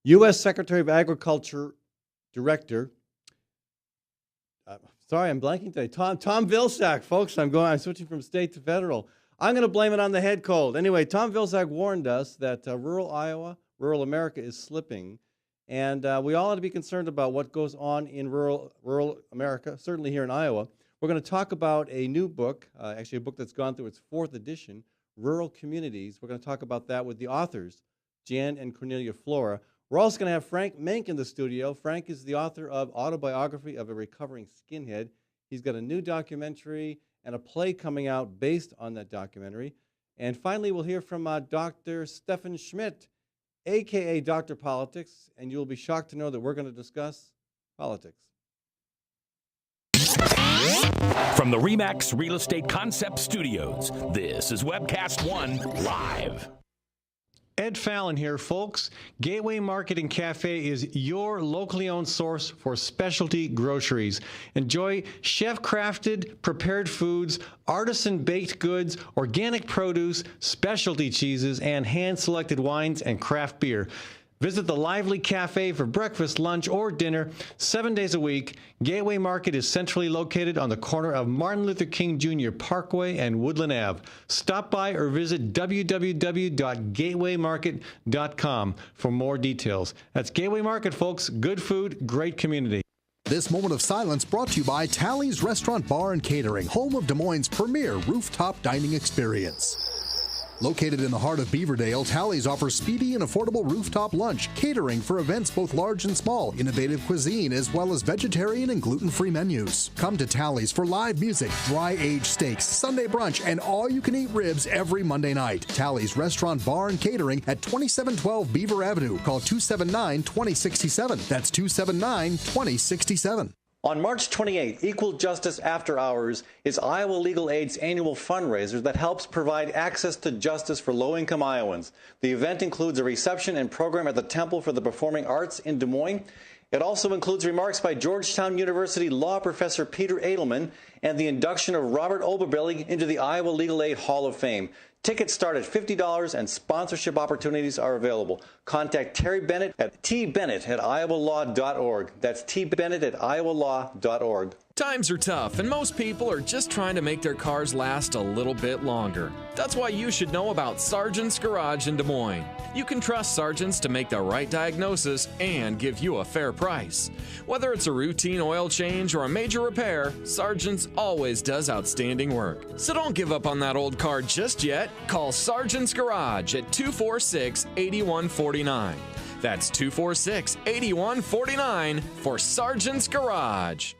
U.S. Secretary of Agriculture Director. Sorry, I'm blanking today. Tom Vilsack, folks. I'm switching from state to federal. I'm going to blame it on the head cold. Anyway, Tom Vilsack warned us that rural Iowa, rural America is slipping, and we all ought to be concerned about what goes on in rural America, certainly here in Iowa. We're going to talk about a new book, actually a book that's gone through its 4th edition, Rural Communities. We're going to talk about that with the authors, Jan and Cornelia Flora. We're also going to have Frank Menk in the studio. Frank is the author of Autobiography of a Recovering Skinhead. He's got a new documentary and a play coming out based on that documentary. And finally, we'll hear from Dr. Stefan Schmidt, a.k.a. Dr. Politics, and you'll be shocked to know that we're going to discuss politics. From the RE/MAX Real Estate Concept Studios, this is Webcast One Live. Ed Fallon here, folks. Gateway Market and Cafe is your locally owned source for specialty groceries. Enjoy chef-crafted, prepared foods, artisan baked goods, organic produce, specialty cheeses, and hand-selected wines and craft beer. Visit the lively cafe for breakfast, lunch, or dinner 7 days a week. Gateway Market is centrally located on the corner of Martin Luther King Jr. Parkway and Woodland Ave. Stop by or visit www.gatewaymarket.com for more details. That's Gateway Market, folks. Good food, great community. This moment of silence brought to you by Tally's Restaurant Bar and Catering, home of Des Moines' premier rooftop dining experience. Located in the heart of Beaverdale, Tally's offers speedy and affordable rooftop lunch, catering for events both large and small, innovative cuisine, as well as vegetarian and gluten-free menus. Come to Tally's for live music, dry-aged steaks, Sunday brunch, and all-you-can-eat ribs every Monday night. Tally's Restaurant Bar and Catering at 2712 Beaver Avenue. Call 279-2067. That's 279-2067. On March 28th, Equal Justice After Hours is Iowa Legal Aid's annual fundraiser that helps provide access to justice for low-income Iowans. The event includes a reception and program at the Temple for the Performing Arts in Des Moines. It also includes remarks by Georgetown University law professor Peter Edelman and the induction of Robert Oberbillig into the Iowa Legal Aid Hall of Fame. Tickets start at $50 and sponsorship opportunities are available. Contact Terry Bennett at tbennett@iowalaw.org. That's tbennett@iowalaw.org. Times are tough, and most people are just trying to make their cars last a little bit longer. That's why you should know about Sargent's Garage in Des Moines. You can trust Sargent's to make the right diagnosis and give you a fair price. Whether it's a routine oil change or a major repair, Sargent's always does outstanding work. So don't give up on that old car just yet. Call Sargent's Garage at 246-8149. That's 246-8149 for Sargent's Garage.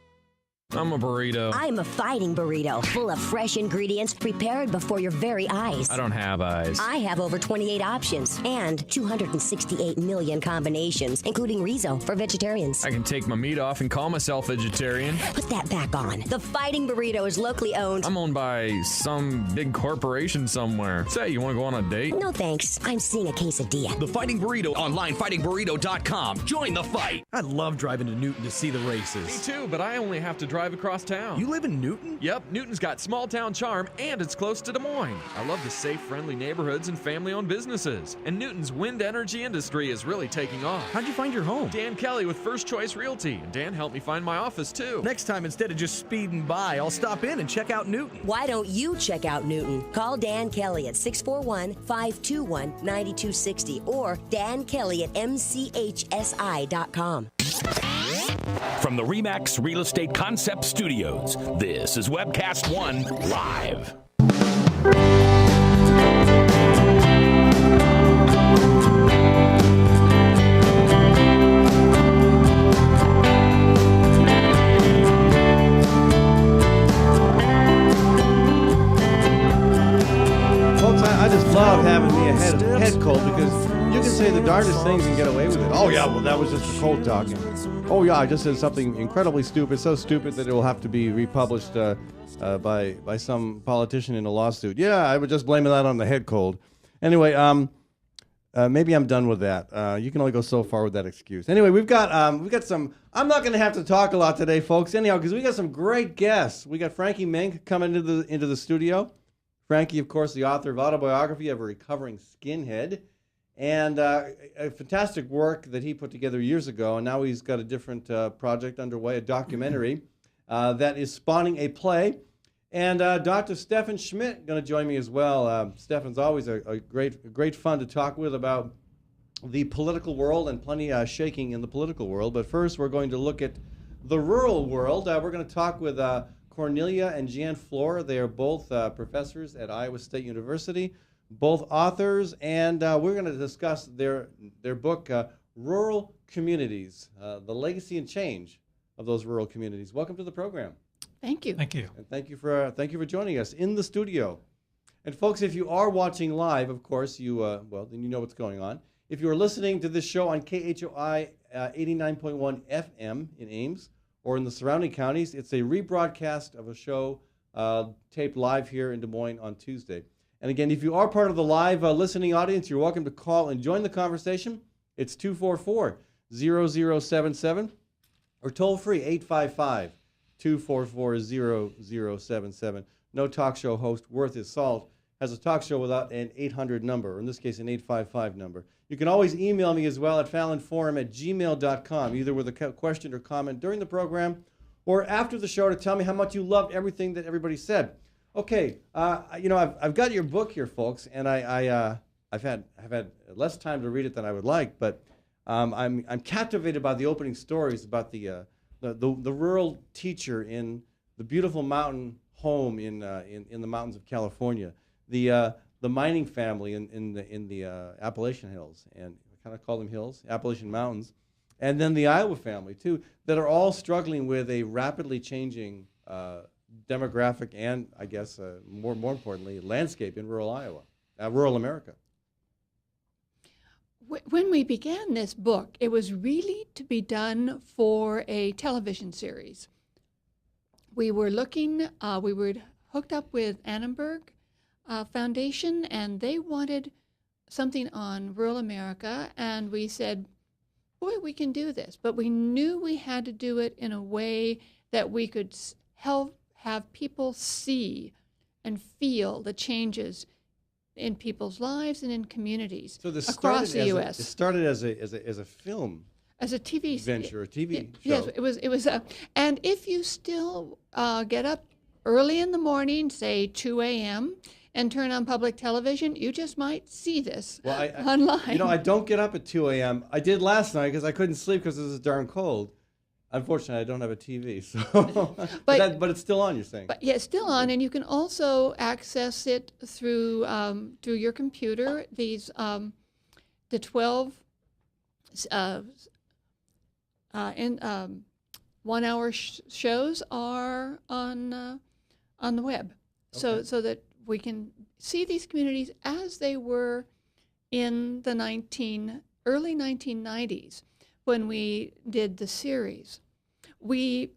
I'm a burrito. I'm a fighting burrito, full of fresh ingredients prepared before your very eyes. I don't have eyes. I have over 28 options and 268 million combinations, including Rizo for vegetarians. I can take my meat off and call myself vegetarian. Put that back on. The Fighting Burrito is locally owned. I'm owned by some big corporation somewhere. Say, you want to go on a date? No thanks. I'm seeing a quesadilla. The Fighting Burrito online, fightingburrito.com. Join the fight. I love driving to Newton to see the races. Me too, but I only have to drive across town. You live in Newton? Yep, Newton's got small town charm and it's close to Des Moines. I love the safe, friendly neighborhoods and family-owned businesses. And Newton's wind energy industry is really taking off. How'd you find your home? Dan Kelly with First Choice Realty. And Dan helped me find my office too. Next time, instead of just speeding by, I'll stop in and check out Newton. Why don't you check out Newton? Call Dan Kelly at 641-521-9260 or Dan Kelly at mchsi.com. From the RE/MAX Real Estate Concept Studios, this is Webcast One Live. Folks, I just love having me a head cold because you can say the darndest things and get away with it. Oh, yeah, well, that was just a cold talking. Oh, yeah, I just said something incredibly stupid, so stupid that it will have to be republished by some politician in a lawsuit. Yeah, I would just blame that on the head cold. Anyway, maybe I'm done with that. You can only go so far with that excuse. Anyway, we've got some. I'm not going to have to talk a lot today, folks. Anyhow, because we got some great guests. We got Frankie Mink coming into the studio. Frankie, of course, the author of Autobiography of a Recovering Skinhead. And a fantastic work that he put together years ago, and now he's got a different project underway, a documentary that is spawning a play. And Dr. Stefan Schmidt going to join me as well. Stefan's always a great fun to talk with about the political world, and plenty shaking in the political world. But first, we're going to look at the rural world. We're going to talk with Cornelia and Jan Floor. They are both professors at Iowa State University, both authors, and we're going to discuss their book, Rural Communities, the legacy and change of those rural communities. Welcome to the program. Thank you. Thank you. And thank you for joining us in the studio. And folks, if you are watching live, of course, then you know what's going on. If you are listening to this show on KHOI 89.1 FM in Ames or in the surrounding counties, it's a rebroadcast of a show taped live here in Des Moines on Tuesday. And again, if you are part of the live listening audience, you're welcome to call and join the conversation. It's 244-0077 or toll free 855-244-0077. No talk show host worth his salt has a talk show without an 800 number, or in this case, an 855 number. You can always email me as well at fallonforum@gmail.com, either with a question or comment during the program or after the show to tell me how much you loved everything that everybody said. Okay, I've got your book here, folks, and I've had less time to read it than I would like, but I'm captivated by the opening stories about the rural teacher in the beautiful mountain home in the mountains of California, the mining family in the Appalachian Hills, and I kind of call them hills, Appalachian Mountains, and then the Iowa family too, that are all struggling with a rapidly changing demographic and, I guess, more importantly, landscape in rural Iowa, rural America. When we began this book, it was really to be done for a television series. We were hooked up with Annenberg Foundation, and they wanted something on rural America, and we said, boy, we can do this. But we knew we had to do it in a way that we could have people see and feel the changes in people's lives and in communities across the U.S. It started as a film, as a TV venture, a TV show. Yes, it was. And if you still get up early in the morning, say 2 a.m., and turn on public television, you just might see this online. I don't get up at 2 a.m. I did last night because I couldn't sleep because it was darn cold. Unfortunately, I don't have a TV, so but it's still on. You're saying? But yeah, it's still on, and you can also access it through your computer. These the 12 1-hour shows are on the web, so that we can see these communities as they were in the early 1990s when we did the series. We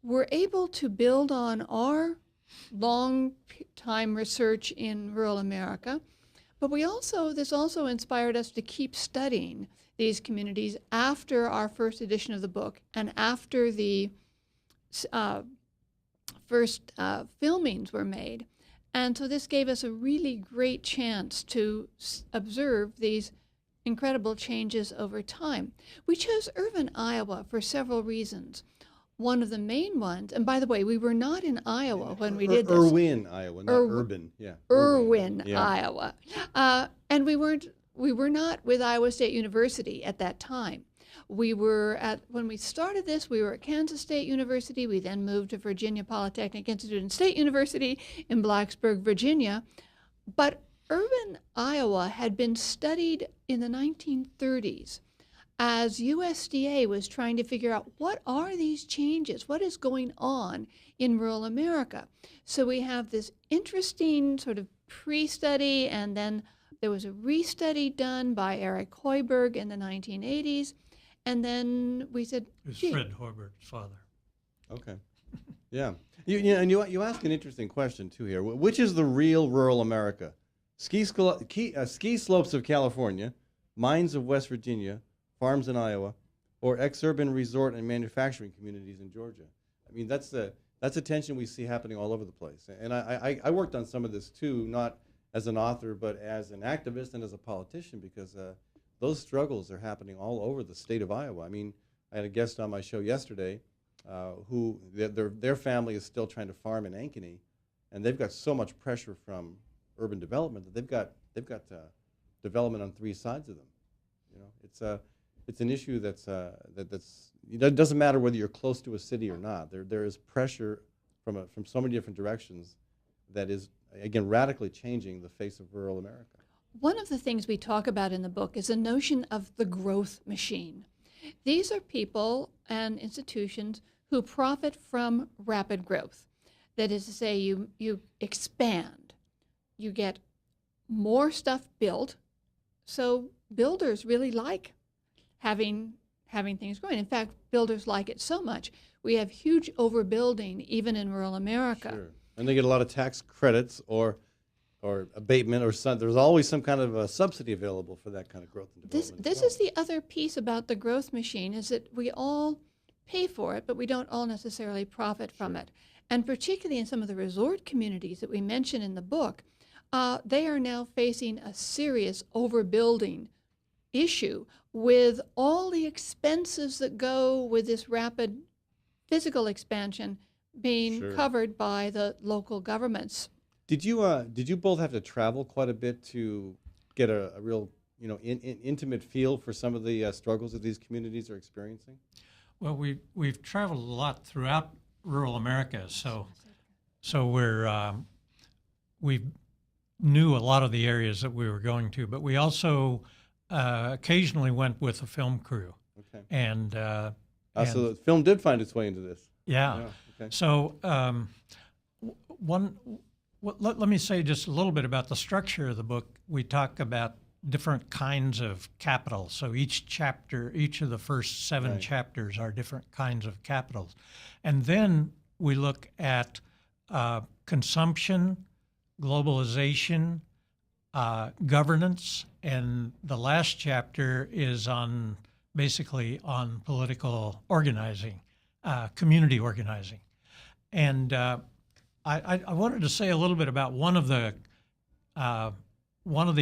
were able to build on our long time research in rural America, but this also inspired us to keep studying these communities after our first edition of the book and after the first filmings were made. And so this gave us a really great chance to observe these incredible changes over time. We chose Irvine, Iowa for several reasons. One of the main ones, and by the way, we were not in Iowa when we did this. Irwin, Iowa, not Urban. Yeah. Irwin, Iowa. And we were not with Iowa State University at that time. When we started this, we were at Kansas State University. We then moved to Virginia Polytechnic Institute and State University in Blacksburg, Virginia. But Irvine, Iowa had been studied in the 1930s as USDA was trying to figure out what are these changes, what is going on in rural America. So we have this interesting sort of pre-study, and then there was a restudy done by Eric Hoiberg in the 1980s. And then we said, it was Fred Hoiberg's father. Okay. Yeah. You ask an interesting question, too, here. Which is the real rural America? Ski slopes of California, mines of West Virginia, farms in Iowa, or ex-urban resort and manufacturing communities in Georgia? I mean, that's a tension we see happening all over the place. And I worked on some of this, too, not as an author, but as an activist and as a politician, because those struggles are happening all over the state of Iowa. I mean, I had a guest on my show yesterday who their family is still trying to farm in Ankeny, and they've got so much pressure from urban development that they've got development on three sides of them. You know, it's an issue that's it doesn't matter whether you're close to a city or not. There is pressure from so many different directions that is, again, radically changing the face of rural America. One of the things we talk about in the book is the notion of the growth machine. These are people and institutions who profit from rapid growth. That is to say, you expand, you get more stuff built, so builders really like having things going. In fact, builders like it so much. We have huge overbuilding even in rural America. Sure. And they get a lot of tax credits or abatement or some. There's always some kind of a subsidy available for that kind of growth and development. This is the other piece about the growth machine, is that we all pay for it, but we don't all necessarily profit from it. And particularly in some of the resort communities that we mention in the book, they are now facing a serious overbuilding issue with all the expenses that go with this rapid physical expansion being covered by the local governments. Did you both have to travel quite a bit to get a real intimate feel for some of the struggles that these communities are experiencing? Well, we've traveled a lot throughout rural America, so we knew a lot of the areas that we were going to, but we also occasionally went with a film crew. Okay. And so the film did find its way into this. Yeah. Okay. So let me say just a little bit about the structure of the book. We talk about different kinds of capital. So each of the first 7 chapters are different kinds of capitals. And then we look at consumption, globalization, governance, and the last chapter is basically on political organizing, community organizing. And I wanted to say a little bit about one of the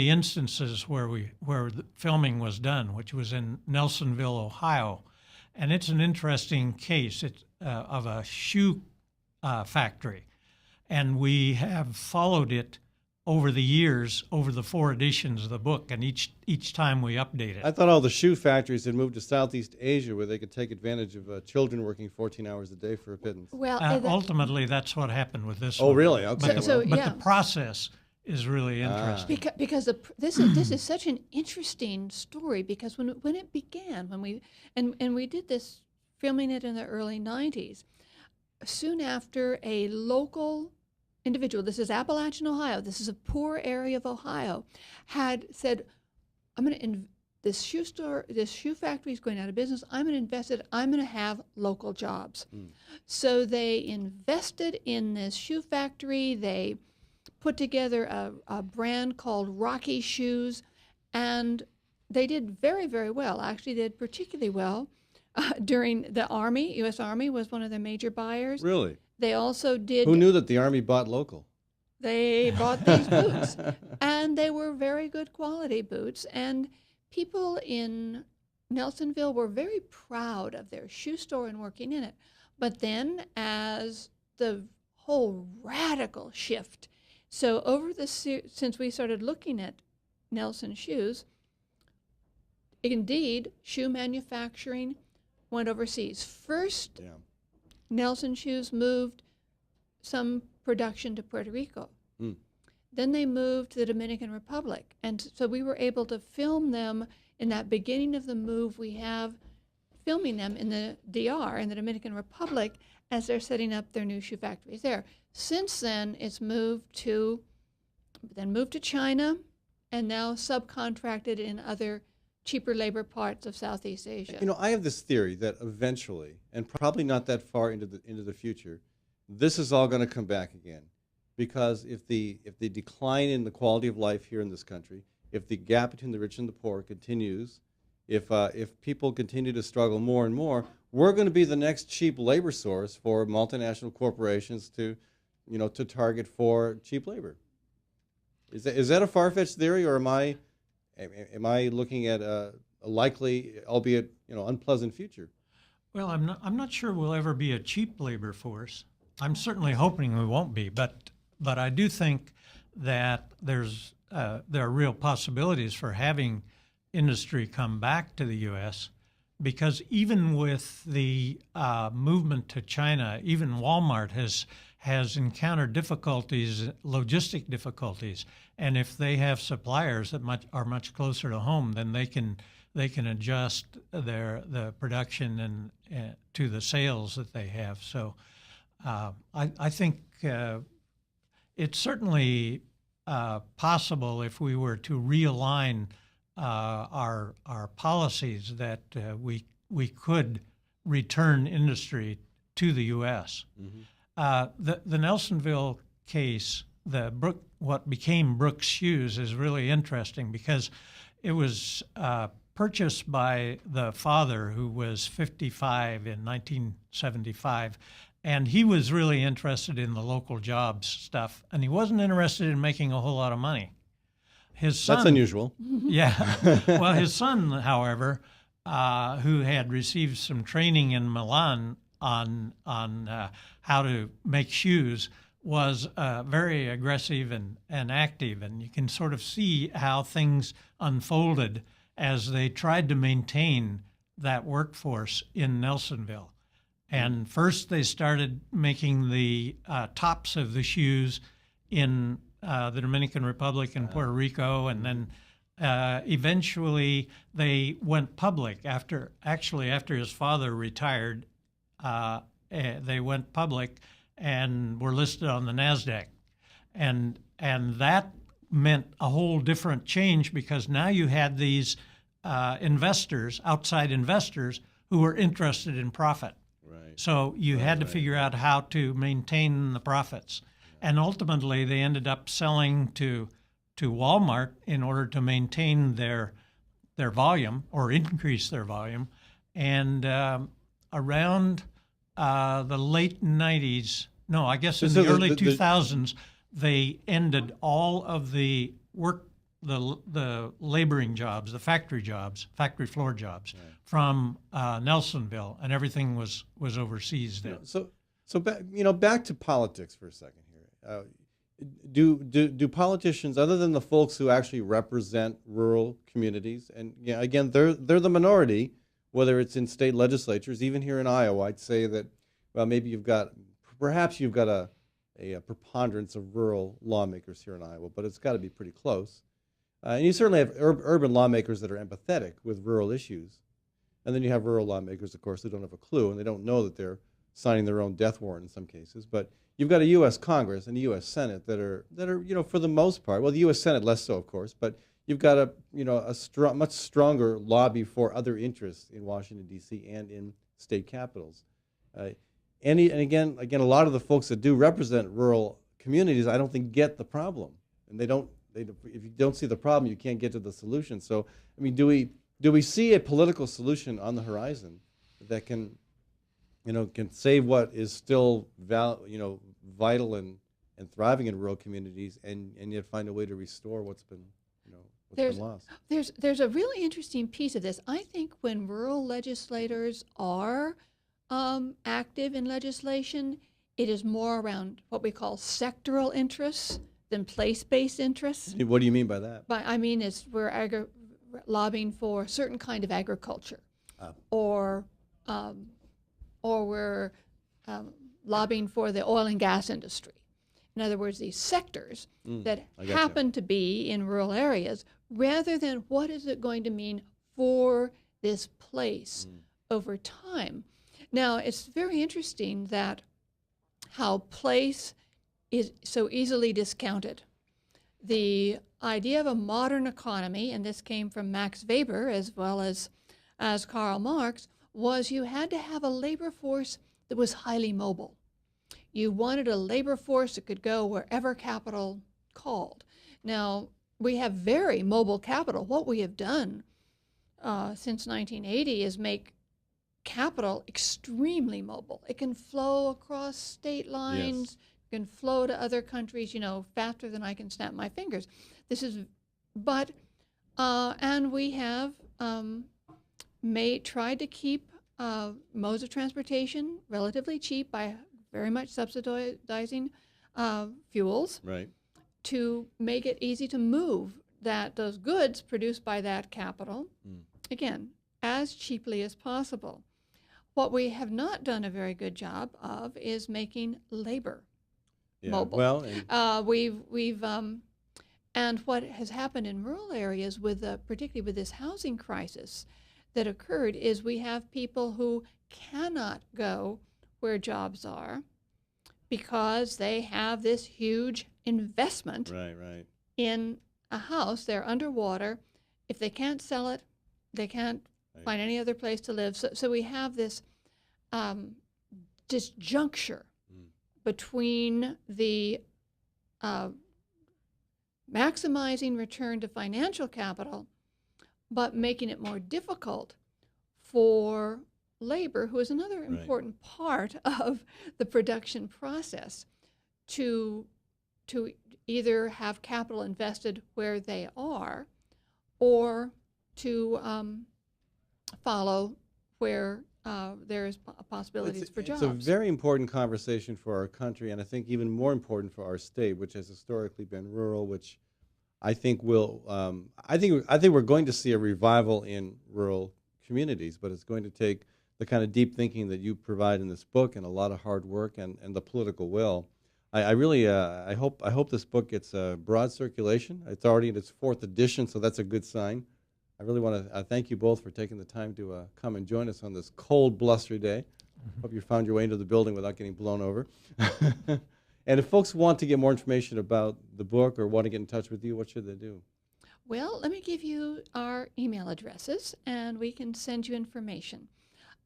instances where the filming was done, which was in Nelsonville, Ohio, and it's an interesting case. It's of a shoe factory, and we have followed it over the years, over the 4 editions of the book, and each time we update it. I thought all the shoe factories had moved to Southeast Asia, where they could take advantage of children working 14 hours a day for a pittance. Well, ultimately, that's what happened with this. Oh, one. really? Okay. But the process is really interesting. Because this is such an interesting story, because when it began, when we did this, filming it in the early 90s, soon after a local individual, this is Appalachian, Ohio, this is a poor area of Ohio, had said, this shoe factory is going out of business, I'm going to invest it, I'm going to have local jobs. So they invested in this shoe factory, they put together a brand called Rocky Shoes, and they did very, very well. Actually, they did particularly well during the Army. U.S. Army was one of their major buyers. Really? They also did. Who knew that the Army bought local? They bought these boots, and they were very good quality boots. And people in Nelsonville were very proud of their shoe store and working in it. But then, as the whole radical shift, so since we started looking at Nelson shoes, indeed, shoe manufacturing went overseas. First, Nelson Shoes moved some production to Puerto Rico. Then they moved to the Dominican Republic. And so we were able to film them in that beginning of the move. We have filming them in the DR, in the Dominican Republic, as they're setting up their new shoe factories there. Since then, it's moved to China, and now subcontracted in other cheaper labor parts of Southeast Asia. You know, I have this theory that eventually, and probably not that far into the future, this is all going to come back again, because if the decline in the quality of life here in this country, if the gap between the rich and the poor continues, if people continue to struggle more and more, we're going to be the next cheap labor source for multinational corporations to target for cheap labor. Is that a far-fetched theory, or am I looking at a likely, albeit unpleasant future? Well, I'm not sure we'll ever be a cheap labor force. I'm certainly hoping we won't be, but I do think that there are real possibilities for having industry come back to the U.S. because even with the movement to China, even Walmart has encountered difficulties, logistic difficulties, and if they have suppliers that are much closer to home, then they can adjust the production and to the sales that they have. So I think it's certainly possible if we were to realign our policies that we could return industry to the U.S. Mm-hmm. The Nelsonville case, what became Brooks Shoes, is really interesting because it was purchased by the father, who was 55 in 1975, and he was really interested in the local jobs stuff, and he wasn't interested in making a whole lot of money. His son, that's unusual. Yeah. Well, his son, however, who had received some training in Milan on how to make shoes, was very aggressive and active, and you can sort of see how things unfolded as they tried to maintain that workforce in Nelsonville. And first they started making the tops of the shoes in the Dominican Republic and Puerto Rico, and then eventually they went public after his father retired. They went public and were listed on the NASDAQ. And that meant a whole different change because now you had these outside investors, who were interested in profit. Right. So you had to figure out how to maintain the profits. And ultimately, they ended up selling to Walmart in order to maintain their volume or increase their volume. And around the late 90s, no, I guess in the early 2000s, they ended all of the work, the laboring jobs, the factory floor jobs, right, from Nelsonville, and everything was overseas then. So back to politics for a second here. Do politicians, other than the folks who actually represent rural communities, and again, they're the minority, whether it's in state legislatures, even here in Iowa, I'd say that, well, maybe perhaps you've got a preponderance of rural lawmakers here in Iowa, but it's got to be pretty close. And you certainly have urban lawmakers that are empathetic with rural issues. And then you have rural lawmakers, of course, who don't have a clue, and they don't know that they're signing their own death warrant in some cases. But you've got a U.S. Congress and a U.S. Senate that are for the most part, well, the U.S. Senate less so, of course, but you've got a much stronger lobby for other interests in Washington, D.C. and in state capitals. And again, a lot of the folks that do represent rural communities, I don't think get the problem, and if you don't see the problem, you can't get to the solution. So, I mean, do we see a political solution on the horizon that can save what is still vital and thriving in rural communities, and yet find a way to restore what's been lost? There's a really interesting piece of this. I think when rural legislators are active in legislation, it is more around what we call sectoral interests than place-based interests. What do you mean by that? I mean, we're lobbying for a certain kind of agriculture, or we're lobbying for the oil and gas industry. In other words, these sectors that happen to be in rural areas, rather than what is it going to mean for this place over time. Now, it's very interesting that how place is so easily discounted. The idea of a modern economy, and this came from Max Weber as well as Karl Marx, was you had to have a labor force that was highly mobile. You wanted a labor force that could go wherever capital called. Now, we have very mobile capital. What we have done since 1980 is make capital extremely mobile. It can flow across state lines, can flow to other countries, faster than I can snap my fingers. And we have tried to keep modes of transportation relatively cheap by very much subsidizing fuels, Right. to make it easy to move those goods produced by that capital, again, as cheaply as possible. What we have not done a very good job of is making labor mobile. Well, and what has happened in rural areas, particularly with this housing crisis that occurred, is we have people who cannot go where jobs are because they have this huge investment right. in a house. They're underwater. If they can't sell it, they can't find any other place to live. So we have this disjuncture between the maximizing return to financial capital, but making it more difficult for labor, who is another important part of the production process, to either have capital invested where they are, or to follow where there's possibilities for jobs. It's a very important conversation for our country, and I think even more important for our state, which has historically been rural, which I think will. I think we're going to see a revival in rural communities, but it's going to take the kind of deep thinking that you provide in this book, and a lot of hard work, and the political will. I really I hope this book gets a broad circulation. It's already in its 4th edition, so that's a good sign. I really want to thank you both for taking the time to come and join us on this cold, blustery day. Hope you found your way into the building without getting blown over. And if folks want to get more information about the book or want to get in touch with you, what should they do? Well, let me give you our email addresses, and we can send you information.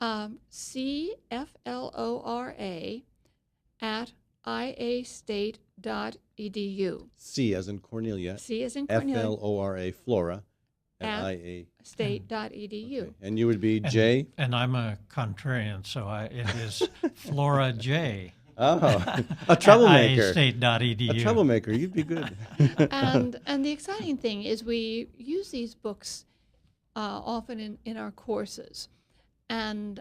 cflora@iastate.edu. C as in Cornelia. C as in Cornelia. FLORA, Flora. At IA. state.edu. Okay. And you would be J? And I'm a contrarian, so it is Flora J. Oh, a troublemaker. State.edu. A troublemaker. You'd be good. and the exciting thing is we use these books often in our courses. And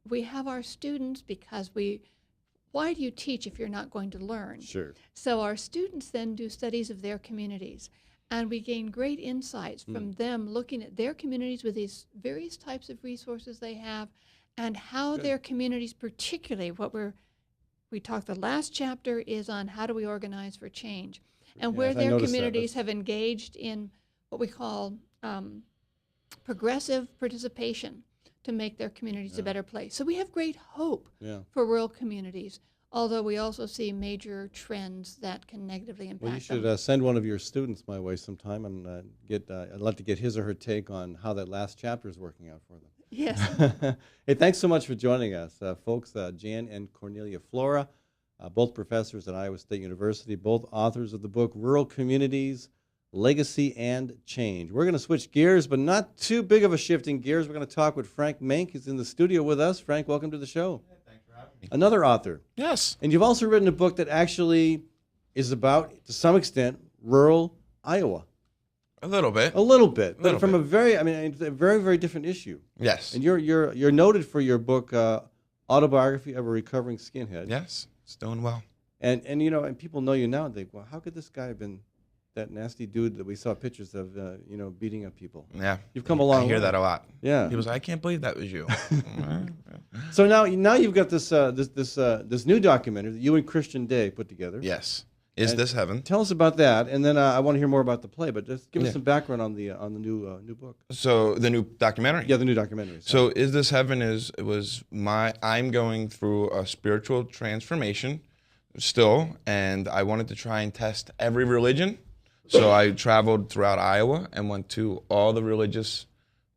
we have our students, because why do you teach if you're not going to learn? Sure. So our students then do studies of their communities. And we gain great insights from them looking at their communities with these various types of resources they have, and how their communities, particularly we talked, the last chapter is on how do we organize for change, and where their communities have engaged in what we call progressive participation to make their communities a better place. So we have great hope for rural communities, although we also see major trends that can negatively impact Well, you should them. send one of your students my way sometime, and I'd love to get his or her take on how that last chapter is working out for them. Yes. Hey, thanks so much for joining us, folks. Jan and Cornelia Flora, both professors at Iowa State University, both authors of the book Rural Communities, Legacy and Change. We're going to switch gears, but not too big of a shift in gears. We're going to talk with Frank Mink, who's in the studio with us. Frank, welcome to the show. Another author. Yes. And you've also written a book that actually is about, to some extent, rural Iowa. A little bit. A little bit. But from a very, it's a very, very different issue. Yes. And you're noted for your book, Autobiography of a Recovering Skinhead. Yes. It's doing well. And people know you now and think, well, how could this guy have been that nasty dude that we saw pictures of, beating up people? Yeah. You've come a long way. I hear that a lot. Yeah. He was like, I can't believe that was you. So now you've got this new documentary that you and Christian Day put together. Yes. Is This Heaven? Tell us about that, and then I want to hear more about the play. But just give us some background on the new book. So the new documentary. Yeah, the new documentary. So Is This Heaven I'm going through a spiritual transformation still, and I wanted to try and test every religion. So I traveled throughout Iowa and went to all the religious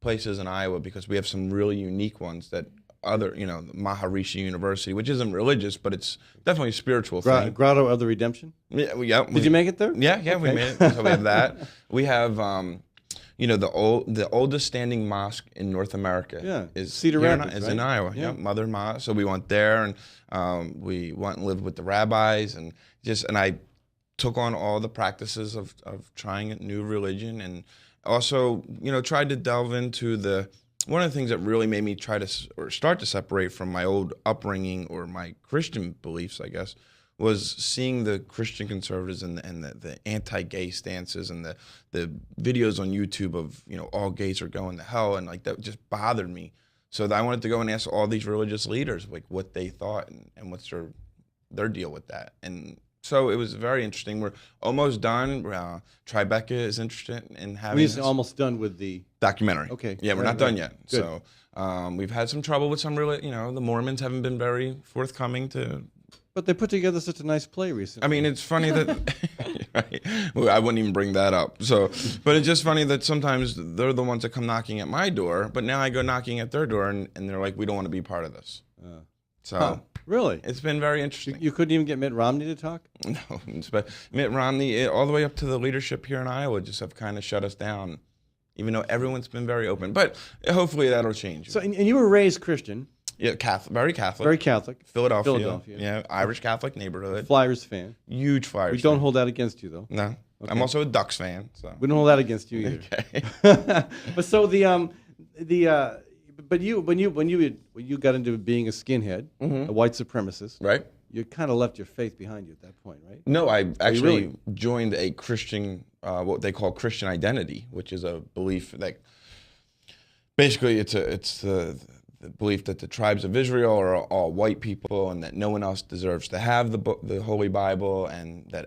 places in Iowa, because we have some really unique ones that Maharishi University, which isn't religious, but it's definitely a spiritual thing. Grotto of the Redemption? Yeah. Did you make it there? Yeah, we made it. So we have that. We have the oldest standing mosque in North America is Cedar here Rapids, in right? Iowa. Yeah, Mother Mosque. So we went there, and we went and lived with the rabbis, and I took on all the practices of trying a new religion, and also tried to delve into one of the things that really made me start to separate from my old upbringing or my Christian beliefs, I guess, was seeing the Christian conservatives and the anti-gay stances and the videos on YouTube of all gays are going to hell, and like that just bothered me. So I wanted to go and ask all these religious leaders like what they thought and what's their deal with that. And so it was very interesting. We're almost done. Tribeca is interested in having. We're almost done with the documentary. Okay. Yeah, we're not done yet. Good. So we've had some trouble with some really, the Mormons haven't been very forthcoming to. But they put together such a nice play recently. I mean, it's funny that right? Well, I wouldn't even bring that up. So, but it's just funny that sometimes they're the ones that come knocking at my door, but now I go knocking at their door, and they're like, "We don't want to be part of this." Really, it's been very interesting. You couldn't even get Mitt Romney to talk? No, but Mitt Romney, all the way up to the leadership here in Iowa, just have kind of shut us down, even though everyone's been very open. But hopefully that'll change. So, and you were raised Christian. Yeah, Catholic, very Catholic. Very Catholic. Philadelphia. Yeah, Irish Catholic neighborhood. Flyers fan. Huge Flyers We don't fan. hold that against you, though. No. Okay. I'm also a Ducks fan. So. We don't hold that against you either. Okay. But so but you when you got into being a skinhead, a white supremacist, right? You kind of left your faith behind you at that point, right? No, I actually really? joined a Christian, what they call Christian identity, which is a belief that basically it's the belief that the tribes of Israel are all white people and that no one else deserves to have the Holy Bible, and that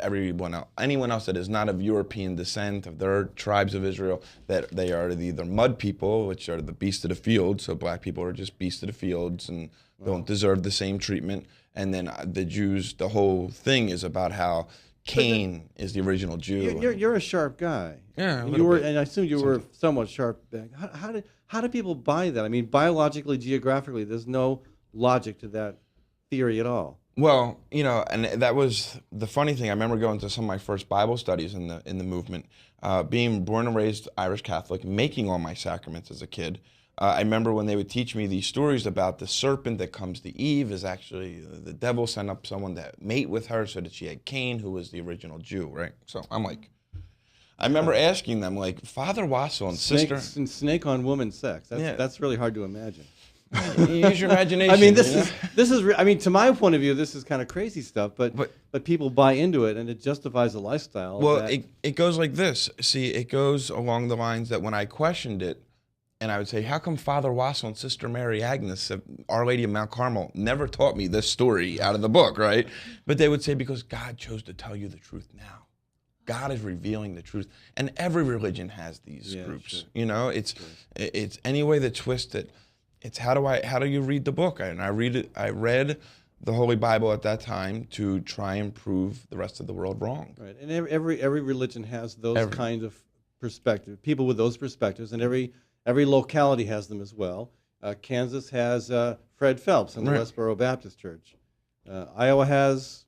anyone else that is not of European descent, of their tribes of Israel, that they are either mud people, which are the beasts of the field, so black people are just beasts of the fields and don't deserve the same treatment. And then the Jews, the whole thing is about how Cain is the original Jew. You're a sharp guy. Yeah, and I assume you were somewhat sharp back. How do people buy that? I mean, biologically, geographically, there's no logic to that theory at all. Well, and that was the funny thing. I remember going to some of my first Bible studies in the movement, being born and raised Irish Catholic, making all my sacraments as a kid. I remember when they would teach me these stories about the serpent that comes to Eve is actually the devil sent up someone to mate with her so that she had Cain, who was the original Jew, right? So I'm like, I remember asking them, like, Father Wassel and sister. Snake on woman sex. That's really hard to imagine. Use your imagination. I mean, this is. I mean, to my point of view, this is kind of crazy stuff. But people buy into it, and it justifies a lifestyle. Well, it goes like this. See, it goes along the lines that when I questioned it, and I would say, how come Father Wassel and Sister Mary Agnes, Our Lady of Mount Carmel, never taught me this story out of the book, right? But they would say, because God chose to tell you the truth now. God is revealing the truth, and every religion has these groups. Sure. It's any way that twist it. It's how do you read the book? And I read the Holy Bible at that time to try and prove the rest of the world wrong. Right, and every religion has those kinds of perspectives. People with those perspectives, and every locality has them as well. Kansas has Fred Phelps in the Westboro Baptist Church. Iowa has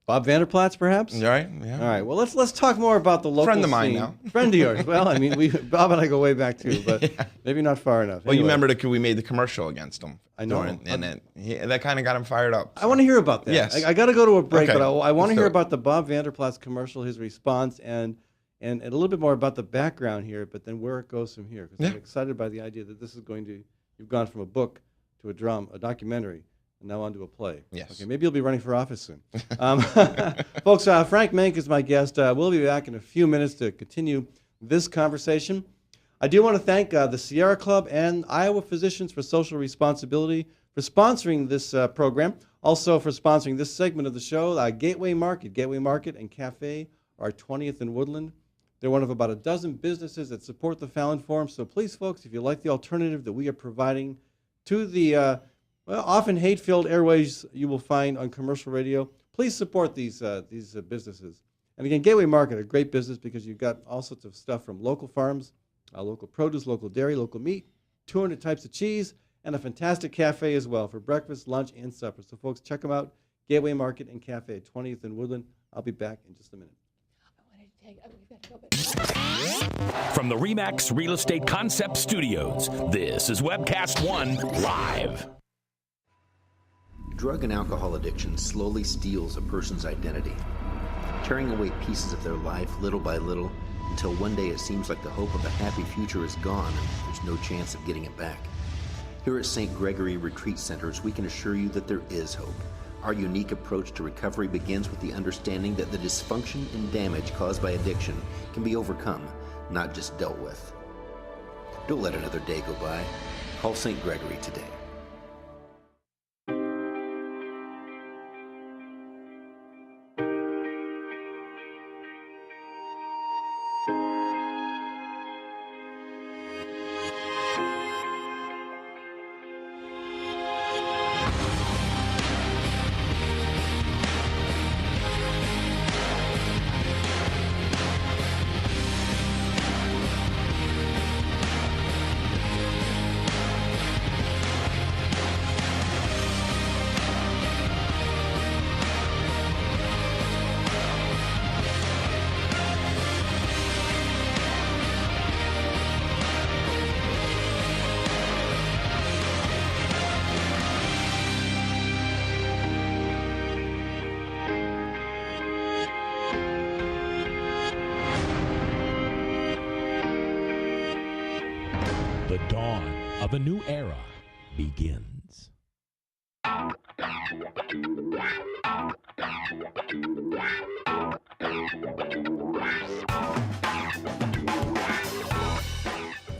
Bob Vanderplatz, perhaps? Right, yeah. All right, well, let's talk more about the local Friend of mine scene. now. Friend of yours. Well, I mean, Bob and I go way back, too, but maybe not far enough. Well, you remember we made the commercial against him. I know. And that kind of got him fired up. So. I want to hear about that. Yes. I got to go to a break, Okay. but I want to Let's hear do it. about the Bob Vanderplatz commercial, his response, and a little bit more about the background here, but then where it goes from here. Because I'm excited by the idea that this is you've gone from a book to a documentary, and now onto a play. Yes. Okay, maybe you'll be running for office soon. Folks, Frank Mank is my guest. We'll be back in a few minutes to continue this conversation. I do want to thank the Sierra Club and Iowa Physicians for Social Responsibility for sponsoring this program. Also for sponsoring this segment of the show, Gateway Market and Cafe are 20th and Woodland. They're one of about a dozen businesses that support the Fallon Forum. So please, folks, if you like the alternative that we are providing to the often hate-filled airways you will find on commercial radio, please support these businesses. And again, Gateway Market, a great business because you've got all sorts of stuff from local farms, local produce, local dairy, local meat, 200 types of cheese, and a fantastic cafe as well for breakfast, lunch, and supper. So, folks, check them out, Gateway Market and Cafe, 20th and Woodland. I'll be back in just a minute. From the RE/MAX Real Estate Concept Studios, this is Webcast One Live. Drug and alcohol addiction slowly steals a person's identity, tearing away pieces of their life little by little until one day it seems like the hope of a happy future is gone and there's no chance of getting it back. Here at St. Gregory Retreat Centers, we can assure you that there is hope. Our unique approach to recovery begins with the understanding that the dysfunction and damage caused by addiction can be overcome, not just dealt with. Don't let another day go by. Call St. Gregory today. The dawn of a new era begins.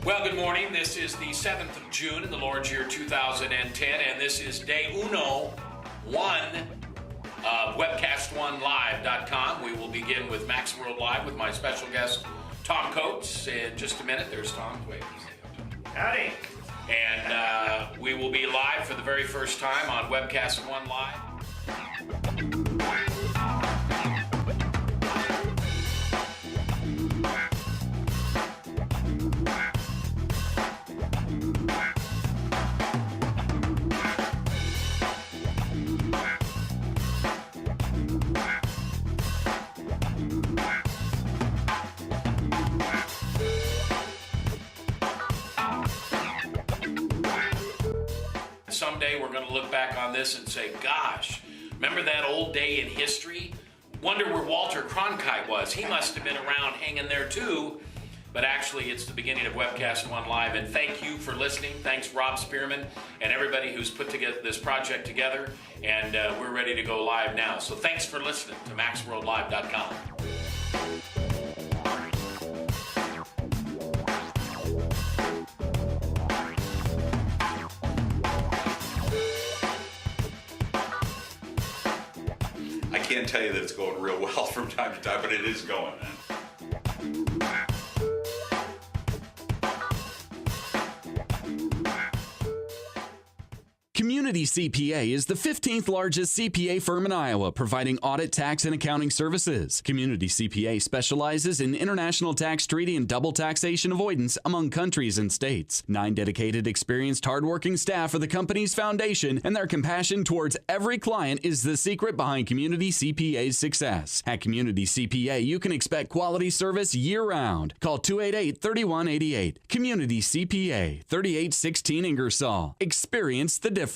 Well, good morning. This is the 7th of June in the Lord's year 2010, and this is day 1 of WebcastOneLive.com. We will begin with Max World Live with my special guest, Tom Coates. In just a minute, there's Tom. Wait. Howdy. And we will be live for the very first time on Webcast One Live. Someday we're going to look back on this and say, gosh, remember that old day in history? Wonder where Walter Cronkite was. He must have been around hanging there too. But actually, it's the beginning of Webcast One Live. And thank you for listening. Thanks, Rob Spearman, and everybody who's put together this project together. And we're ready to go live now. So thanks for listening to MaxWorldLive.com. I can't tell you that it's going real well from time to time, but it is going, man. Community CPA is the 15th largest CPA firm in Iowa, providing audit, tax, and accounting services. Community CPA specializes in international tax treaty and double taxation avoidance among countries and states. 9 dedicated, experienced, hardworking staff are the company's foundation, and their compassion towards every client is the secret behind Community CPA's success. At Community CPA, you can expect quality service year-round. Call 288-3188. Community CPA, 3816 Ingersoll. Experience the difference.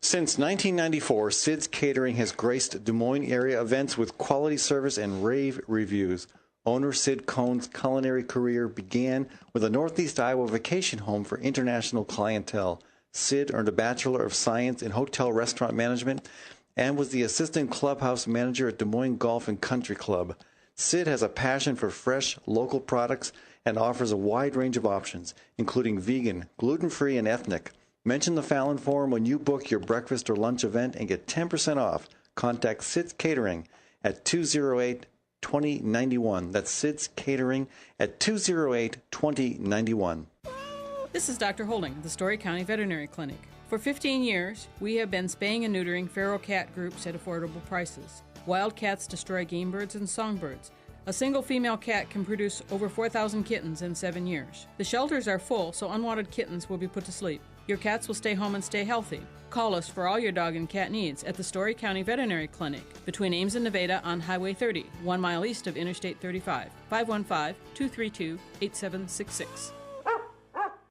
Since 1994, Sid's Catering has graced Des Moines area events with quality service and rave reviews. Owner Sid Cohn's culinary career began with a Northeast Iowa vacation home for international clientele. Sid earned a Bachelor of Science in Hotel Restaurant Management and was the assistant clubhouse manager at Des Moines Golf and Country Club. Sid has a passion for fresh, local products and offers a wide range of options, including vegan, gluten-free, and ethnic. Mention the Fallon Forum when you book your breakfast or lunch event and get 10% off. Contact Sid's Catering at 208-2091. That's Sid's Catering at 208-2091. This is Dr. Holding of the Story County Veterinary Clinic. For 15 years, we have been spaying and neutering feral cat groups at affordable prices. Wild cats destroy game birds and songbirds. A single female cat can produce over 4,000 kittens in 7 years. The shelters are full, so unwanted kittens will be put to sleep. Your cats will stay home and stay healthy. Call us for all your dog and cat needs at the Story County Veterinary Clinic between Ames and Nevada on Highway 30, 1 mile east of Interstate 35, 515-232-8766.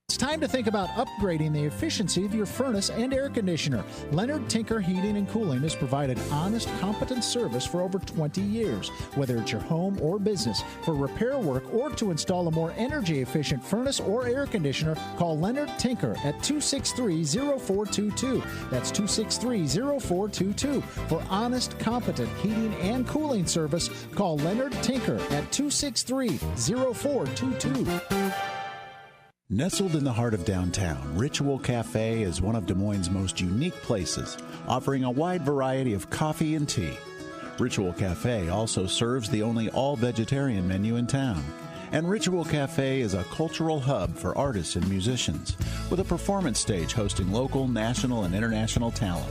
It's time to think about upgrading the efficiency of your furnace and air conditioner. Leonard Tinker Heating and Cooling has provided honest, competent service for over 20 years. Whether it's your home or business, for repair work or to install a more energy-efficient furnace or air conditioner, call Leonard Tinker at 263-0422. That's 263-0422. For honest, competent heating and cooling service, call Leonard Tinker at 263-0422. Nestled in the heart of downtown, Ritual Cafe is one of Des Moines' most unique places, offering a wide variety of coffee and tea. Ritual Cafe also serves the only all-vegetarian menu in town. And Ritual Cafe is a cultural hub for artists and musicians, with a performance stage hosting local, national, and international talent.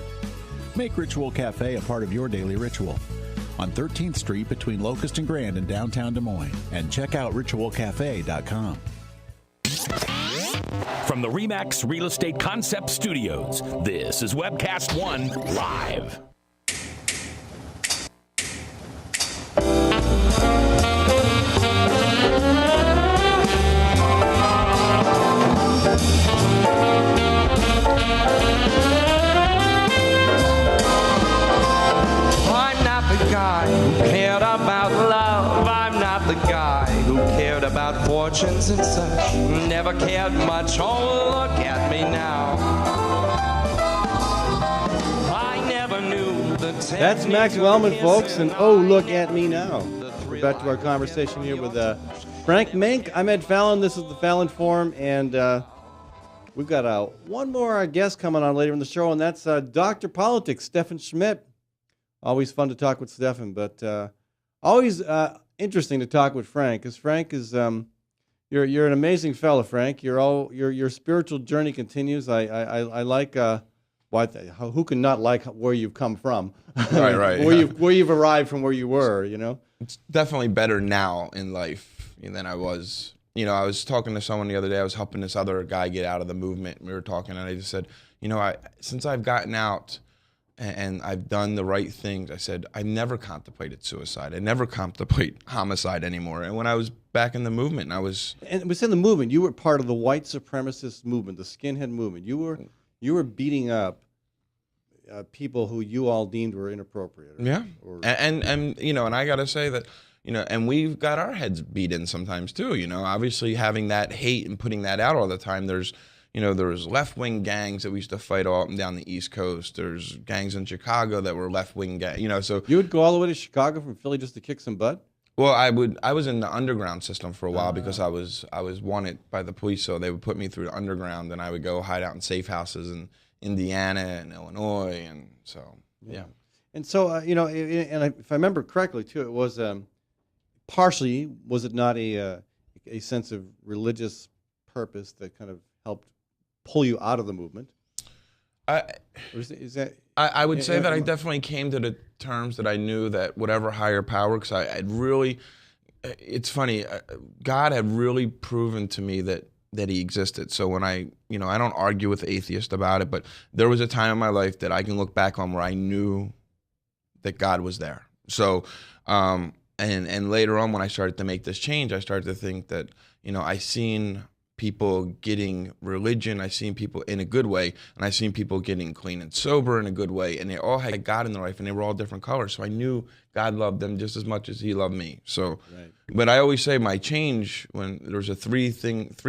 Make Ritual Cafe a part of your daily ritual. On 13th Street between Locust and Grand in downtown Des Moines. And check out ritualcafe.com. From the RE/MAX Real Estate Concept Studios, this is Webcast One Live. I'm not the guy who cared about love. I'm not the guy who cared about fortunes and such. Never cared much. Oh, look at me now. I never knew the That's Max Wellman, folks, and oh, look at me now. We're back to our conversation here with Frank Mink. I'm Ed Fallon. This is the Fallon Forum, and we've got one more guest coming on later in the show, and that's Dr. Politics, Stefan Schmidt. Always fun to talk with Stefan, but always interesting to talk with Frank, because Frank is you're an amazing fellow, Frank. Your spiritual journey continues. I like who can not like where you've come from, right, where you've arrived from where you were. You know, it's definitely better now in life than I was. You know, I was talking to someone the other day. I was helping this other guy get out of the movement. We were talking, and I just said, since I've gotten out and I've done the right things, I said, I never contemplated suicide. I never contemplate homicide anymore. And when I was back in the movement, and within the movement, you were part of the white supremacist movement, the skinhead movement. You were beating up people who you all deemed were inappropriate. Yeah, and I got to say that, and we've got our heads beat in sometimes too. Obviously having that hate and putting that out all the time. There was left-wing gangs that we used to fight all up and down the East Coast. There's gangs in Chicago that were left-wing gangs. So you would go all the way to Chicago from Philly just to kick some butt? Well, I was in the underground system for a while because I was wanted by the police, so they would put me through the underground, and I would go hide out in safe houses in Indiana and Illinois, and so yeah. And so if I remember correctly too, it was partially, was it not a sense of religious purpose that kind of helped pull you out of the movement? I would say that I definitely came to the terms that I knew that whatever higher power, because I'd really, it's funny, God had really proven to me that he existed. So when I don't argue with atheists about it, but there was a time in my life that I can look back on where I knew that God was there. So, and later on when I started to make this change, I started to think that, I seen people getting religion, I seen people in a good way, and I seen people getting clean and sober in a good way, and they all had God in their life, and they were all different colors. So I knew God loved them just as much as he loved me. So, But I always say my change, when there was three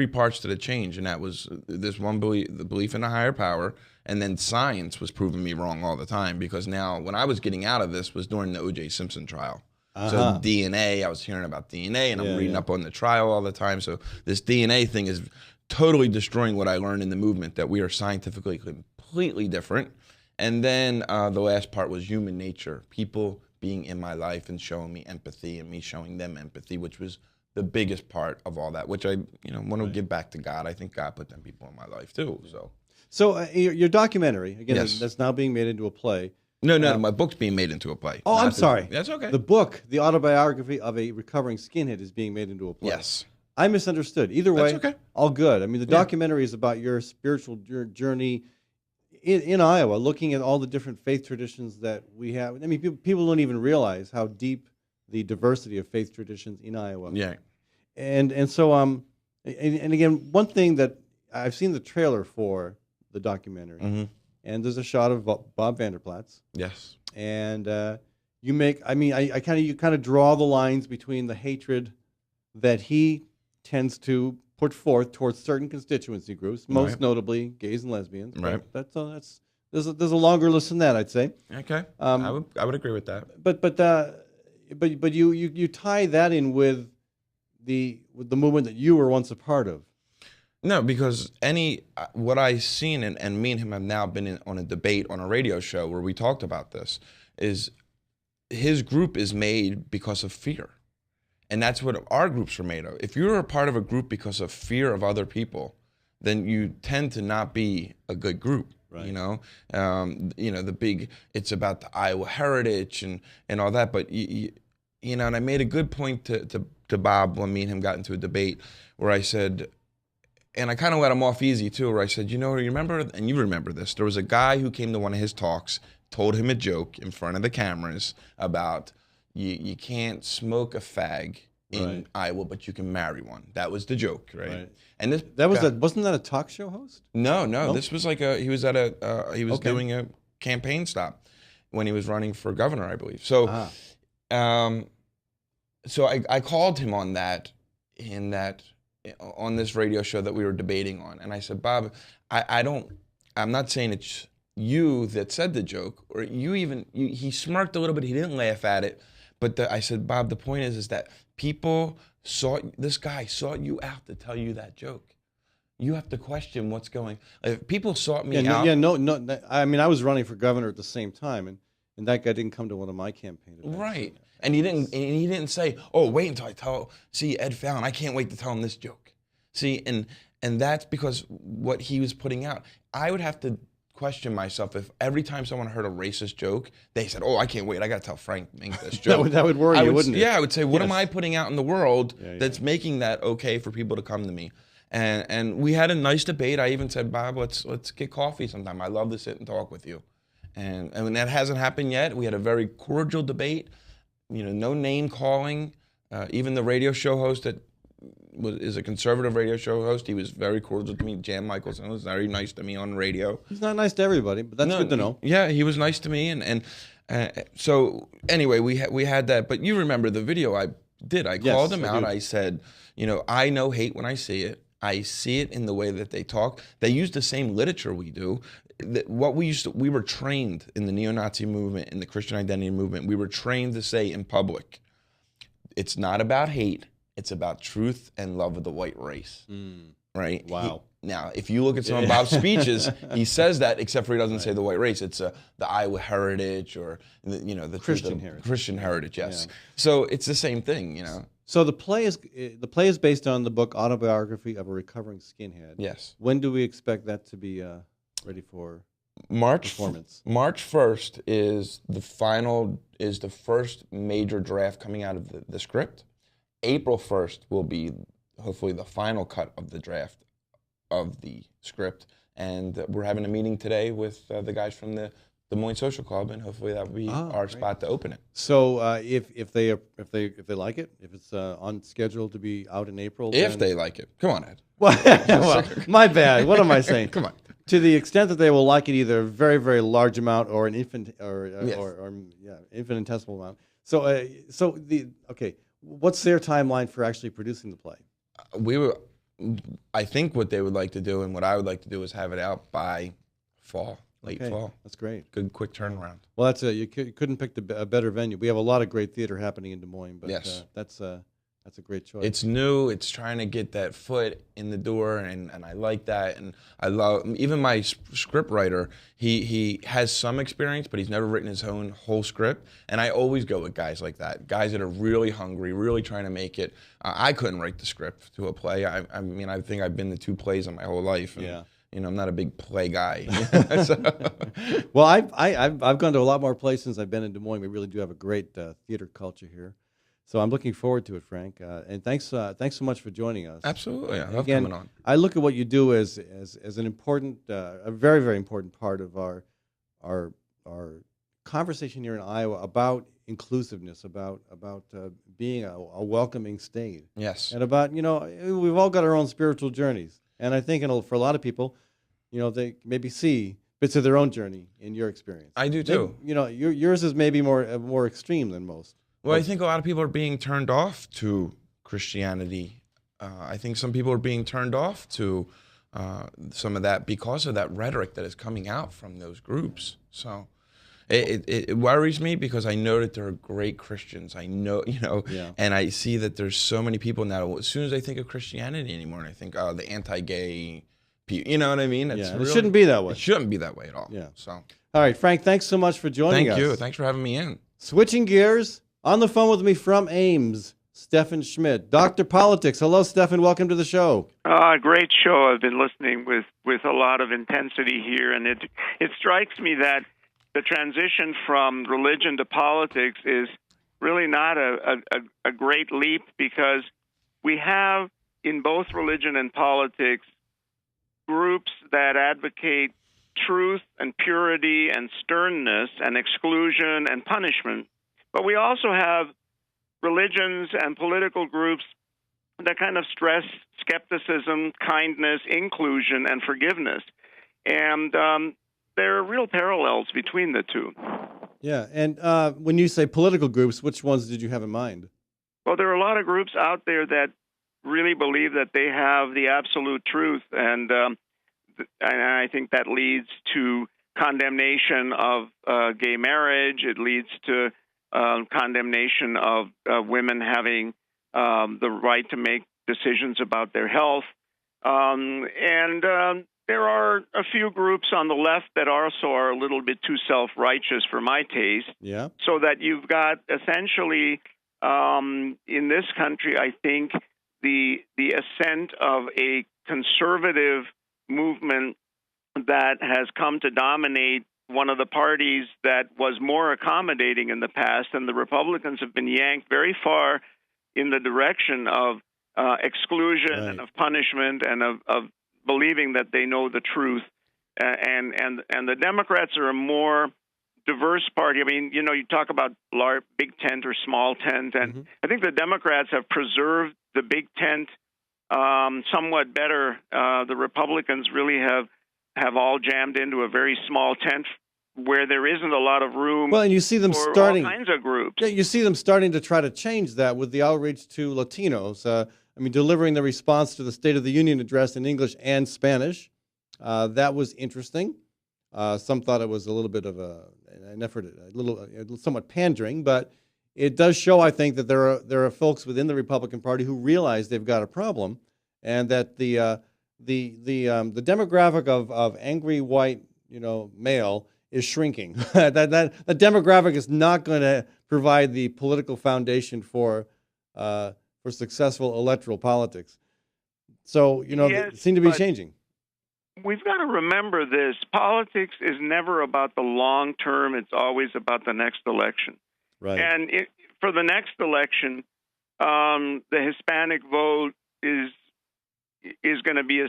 parts to the change, and that was this one belief, the belief in a higher power, and then science was proving me wrong all the time, because now when I was getting out of this was during the O.J. Simpson trial. So DNA, I was hearing about DNA, and I'm reading up on the trial all the time. So this DNA thing is totally destroying what I learned in the movement, that we are scientifically completely different. And then the last part was human nature, people being in my life and showing me empathy and me showing them empathy, which was the biggest part of all that, which I want to give back to God. I think God put them people in my life too. So your documentary, again, that's now being made into a play. No, my book's being made into a play. Oh, I'm sorry. That's okay. The book, the autobiography of a recovering skinhead, is being made into a play. Yes. I misunderstood. Either way, That's okay. all good. I mean, the Yeah. documentary is about your spiritual journey in Iowa, looking at all the different faith traditions that we have. I mean, people don't even realize how deep the diversity of faith traditions in Iowa. Yeah. And so and again, one thing that I've seen the trailer for the documentary, Mhm. and there's a shot of Bob Vanderplatz. Yes. And you make, I mean, you kind of draw the lines between the hatred that he tends to put forth towards certain constituency groups, most Right. notably gays and lesbians. Right. But there's a longer list than that, I'd say. Okay. I would agree with that. But you tie that in with the movement that you were once a part of. No, because what I've seen, and me and him have now been on a debate on a radio show where we talked about this, is his group is made because of fear. And that's what our groups are made of. If you're a part of a group because of fear of other people, then you tend to not be a good group. Right. You know, it's about the Iowa heritage and all that. But you know, and I made a good point to Bob when me and him got into a debate where I said, and I kind of let him off easy too, where I said, you remember, and you remember this, there was a guy who came to one of his talks, told him a joke in front of the cameras about you can't smoke a fag in Iowa, but you can marry one. That was the joke, right? And wasn't that a talk show host? No. This was like he was doing a campaign stop when he was running for governor, I believe. So, so I called him on that on this radio show that we were debating on, and I said, Bob, I'm not saying it's you that said the joke, or he smirked a little bit. He didn't laugh at it. But I said, Bob, the point is that this guy sought you out to tell you that joke. You have to question what's going. If people sought me out. No. I mean, I was running for governor at the same time, and that guy didn't come to one of my campaign events. Right, and he didn't say, "Oh, wait until I see Ed Fallon. I can't wait to tell him this joke." See, and that's because what he was putting out. I would have to question myself if every time someone heard a racist joke, they said, "Oh, I can't wait. I got to tell Frank Mink this joke." that would worry you, wouldn't it? Yeah, I would say, "What am I putting out in the world that's making that okay for people to come to me?" And we had a nice debate. I even said, "Bob, let's get coffee sometime. I love to sit and talk with you." And when that hasn't happened yet, we had a very cordial debate. No name calling. Even the radio show host that is a conservative radio show host, he was very cordial to me. Jan Michelson was very nice to me on radio. He's not nice to everybody, but that's good to know. Yeah, he was nice to me, and so anyway, we had that. But you remember the video I did? I called him out. I said, I know hate when I see it. I see it in the way that they talk. They use the same literature we do. We were trained in the neo-Nazi movement, in the Christian identity movement. We were trained to say in public, it's not about hate. It's about truth and love of the white race, right? Wow. Now, if you look at some of Bob's speeches, he says that, except for he doesn't say the white race. It's the Iowa heritage, or the Christian heritage. Christian heritage, yes. Yeah. So it's the same thing, So the play is based on the book Autobiography of a Recovering Skinhead. Yes. When do we expect that to be ready for performance? March 1st is the first major draft coming out of the script. April 1st will be hopefully the final cut of the draft of the script, and we're having a meeting today with the guys from the Des Moines Social Club, and hopefully that will be our spot to open it. So if they like it, if it's on schedule to be out in April, if they like it, come on, Ed. Well, my bad. What am I saying? Come on. To the extent that they will like it, either a very, very large amount or an infinitesimal amount. So what's their timeline for actually producing the play? I think what they would like to do, and what I would like to do, is have it out by fall, late fall. That's great. Good, quick turnaround. Well, you couldn't pick a better venue. We have a lot of great theater happening in Des Moines, but that's a great choice. It's new. It's trying to get that foot in the door, and I like that. And I love, even my script writer, he has some experience, but he's never written his own whole script. And I always go with guys like that, guys that are really hungry, really trying to make it. I couldn't write the script to a play. I mean, I think I've been to 2 plays in my whole life. And, I'm not a big play guy. Well, I've gone to a lot more places since I've been in Des Moines. We really do have a great theater culture here. So I'm looking forward to it, Frank. And thanks so much for joining us. Absolutely, I love Again, coming on. I look at what you do as an important, a very, very important part of our conversation here in Iowa about inclusiveness, about being a welcoming state. Yes. And about, we've all got our own spiritual journeys. And I think for a lot of people, they maybe see bits of their own journey in your experience. I do too. Yours is maybe more extreme than most. Well, I think a lot of people are being turned off to Christianity. I think some people are being turned off to some of that because of that rhetoric that is coming out from those groups. So it worries me because I know that there are great Christians. I know, and I see that there's so many people now. As soon as I think of Christianity anymore, and I think, the anti-gay people, you know what I mean? It shouldn't be that way. It shouldn't be that way at all. Yeah. So. All right, Frank, thanks so much for joining us. Thank you. Thanks for having me in. Switching gears, on the phone with me from Ames, Stefan Schmidt, Dr. Politics. Hello, Stefan. Welcome to the show. Great show. I've been listening with a lot of intensity here, and it strikes me that the transition from religion to politics is really not a great leap, because we have in both religion and politics groups that advocate truth and purity and sternness and exclusion and punishment. But we also have religions and political groups that kind of stress skepticism, kindness, inclusion, and forgiveness. And there are real parallels between the two. Yeah, and when you say political groups, which ones did you have in mind? Well, there are a lot of groups out there that really believe that they have the absolute truth, and I think that leads to condemnation of gay marriage. It leads to condemnation of women having the right to make decisions about their health. There are a few groups on the left that also are a little bit too self-righteous for my taste. Yeah. So that you've got essentially in this country, I think, the ascent of a conservative movement that has come to dominate one of the parties that was more accommodating in the past, and the Republicans have been yanked very far in the direction of exclusion and of punishment and of believing that they know the truth. And the Democrats are a more diverse party. I mean, you talk about big tent or small tent, and I think the Democrats have preserved the big tent somewhat better. The Republicans really have all jammed into a very small tent where there isn't a lot of room. Well, and you see them for starting all kinds of groups. Yeah, you see them starting to try to change that with the outreach to Latinos. Delivering the response to the State of the Union address in English and Spanish. That was interesting. Some thought it was a little bit of an effort, somewhat pandering, but it does show, I think, that there are folks within the Republican Party who realize they've got a problem, and that the demographic of angry white male is shrinking. that demographic is not going to provide the political foundation for successful electoral politics. So Yes, they seem to be but changing. We've got to remember this. Politics is never about the long term. It's always about the next election. Right. And for the next election, the Hispanic vote is going to be a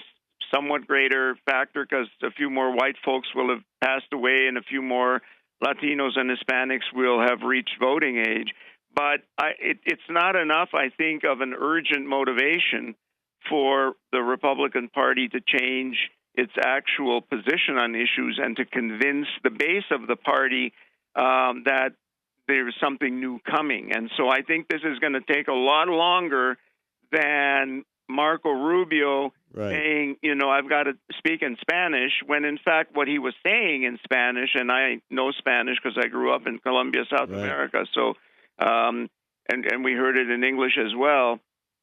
somewhat greater factor because a few more white folks will have passed away and a few more Latinos and Hispanics will have reached voting age. But it's not enough, I think, of an urgent motivation for the Republican Party to change its actual position on issues and to convince the base of the party that there's something new coming. And so I think this is going to take a lot longer than Marco Rubio saying, I've got to speak in Spanish, when in fact what he was saying in Spanish, and I know Spanish because I grew up in Colombia, South America, so and we heard it in English as well,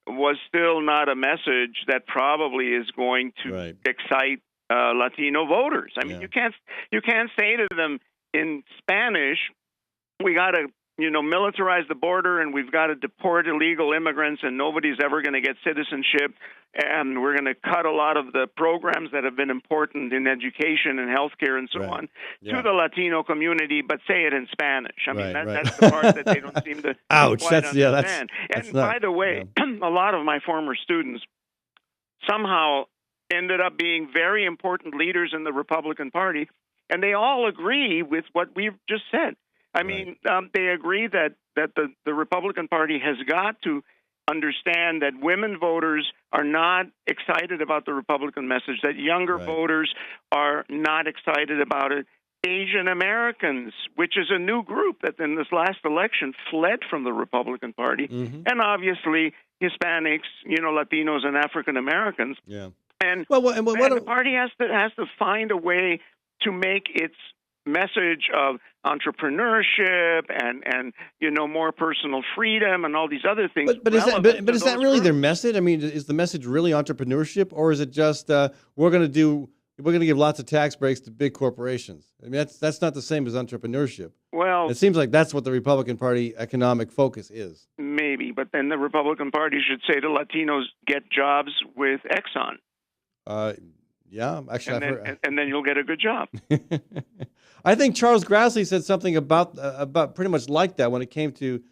was still not a message that probably is going to excite Latino voters. I mean, you can't say to them in Spanish, we got to militarize the border, and we've got to deport illegal immigrants, and nobody's ever going to get citizenship, and we're going to cut a lot of the programs that have been important in education and healthcare and so on to the Latino community, but say it in Spanish. I mean, that's the part that they don't seem to quite understand. And by the way, a lot of my former students somehow ended up being very important leaders in the Republican Party, and they all agree with what we've just said. I mean, they agree that the Republican Party has got to understand that women voters are not excited about the Republican message, that younger voters are not excited about it. Asian Americans, which is a new group that in this last election fled from the Republican Party, and obviously Hispanics, Latinos and African Americans. Yeah. And, the party has to find a way to make its message of entrepreneurship and more personal freedom and all these other things. But is that really their message? I mean, is the message really entrepreneurship, or is it just we're going to give lots of tax breaks to big corporations? I mean, that's not the same as entrepreneurship. Well, it seems like that's what the Republican Party economic focus is. Maybe, but then the Republican Party should say to Latinos, get jobs with Exxon. Yeah, actually, and then you'll get a good job. I think Charles Grassley said something about pretty much like that when it came to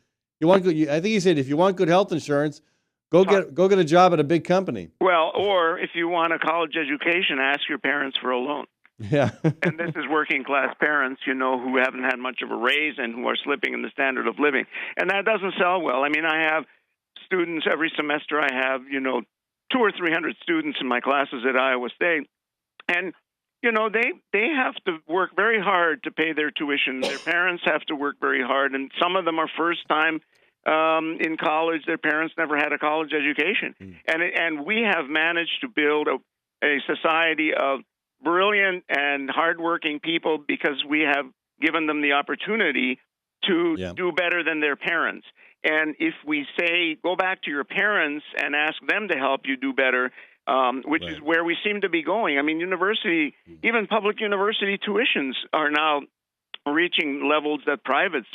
I think he said if you want good health insurance, go get a job at a big company. Well, or if you want a college education, ask your parents for a loan. Yeah. And this is working class parents, who haven't had much of a raise and who are slipping in the standard of living, and that doesn't sell well. I mean, I have students every semester. I have 200 or 300 students in my classes at Iowa State, and they have to work very hard to pay their tuition. Their parents have to work very hard, and some of them are first time in college. Their parents never had a college education, and we have managed to build a society of brilliant and hardworking people because we have given them the opportunity to do better than their parents. And if we say, go back to your parents and ask them to help you do better, which is where we seem to be going. I mean, even public university tuitions are now reaching levels that privates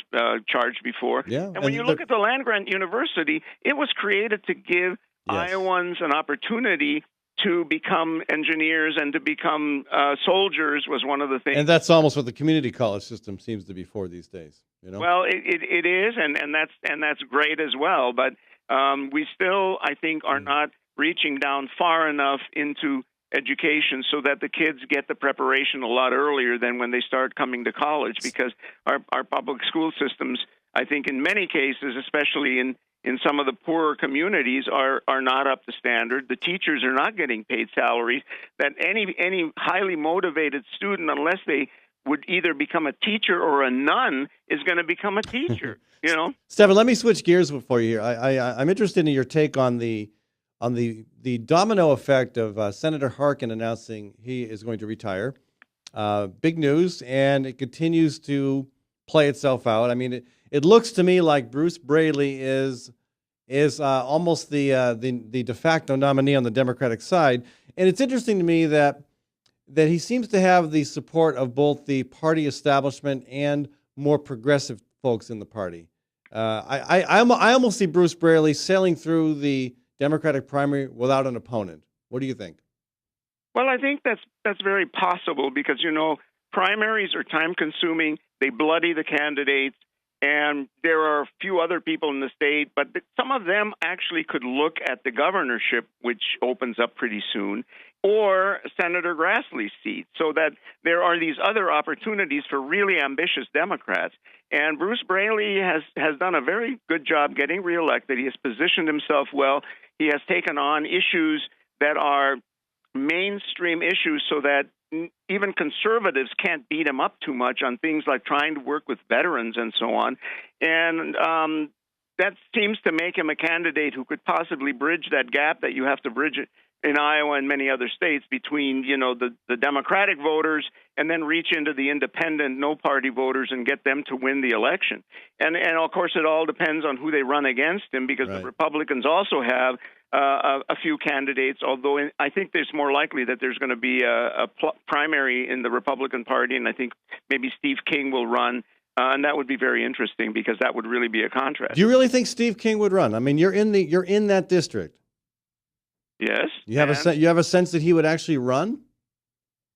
charged before. Yeah. And when you look at the land-grant university, it was created to give Iowans an opportunity to become engineers and to become soldiers was one of the things. And that's almost what the community college system seems to be for these days. Well, it is, and that's great as well. But we still, I think, are not reaching down far enough into education so that the kids get the preparation a lot earlier than when they start coming to college, because our public school systems, I think in many cases, especially in some of the poorer communities, are not up to standard. The teachers are not getting paid salaries. That any highly motivated student, unless they would either become a teacher or a nun, is going to become a teacher. Stephen, let me switch gears for you here. I'm interested in your take on the domino effect of Senator Harkin announcing he is going to retire. Big news, and it continues to play itself out. I mean, it looks to me like Bruce Braley is almost the de facto nominee on the Democratic side, and it's interesting to me that he seems to have the support of both the party establishment and more progressive folks in the party. I almost see Bruce Braley sailing through the Democratic primary without an opponent. What do you think? Well, I think that's very possible because, primaries are time-consuming. They bloody the candidates, and there are a few other people in the state, but some of them actually could look at the governorship, which opens up pretty soon, or Senator Grassley's seat, so that there are these other opportunities for really ambitious Democrats. And Bruce Braley has done a very good job getting reelected. He has positioned himself well. He has taken on issues that are mainstream issues so that even conservatives can't beat him up too much on things like trying to work with veterans and so on. And that seems to make him a candidate who could possibly bridge that gap that you have to bridge in Iowa and many other states between, the Democratic voters and then reach into the independent, no-party voters and get them to win the election. And of course, it all depends on who they run against him, because the Republicans also have a few candidates, although I think there's more likely that there's going to be a primary in the Republican Party, and I think maybe Steve King will run And that would be very interesting because that would really be a contrast. Do you really think Steve King would run? I mean, you're in that district. Yes. You have a sense that he would actually run?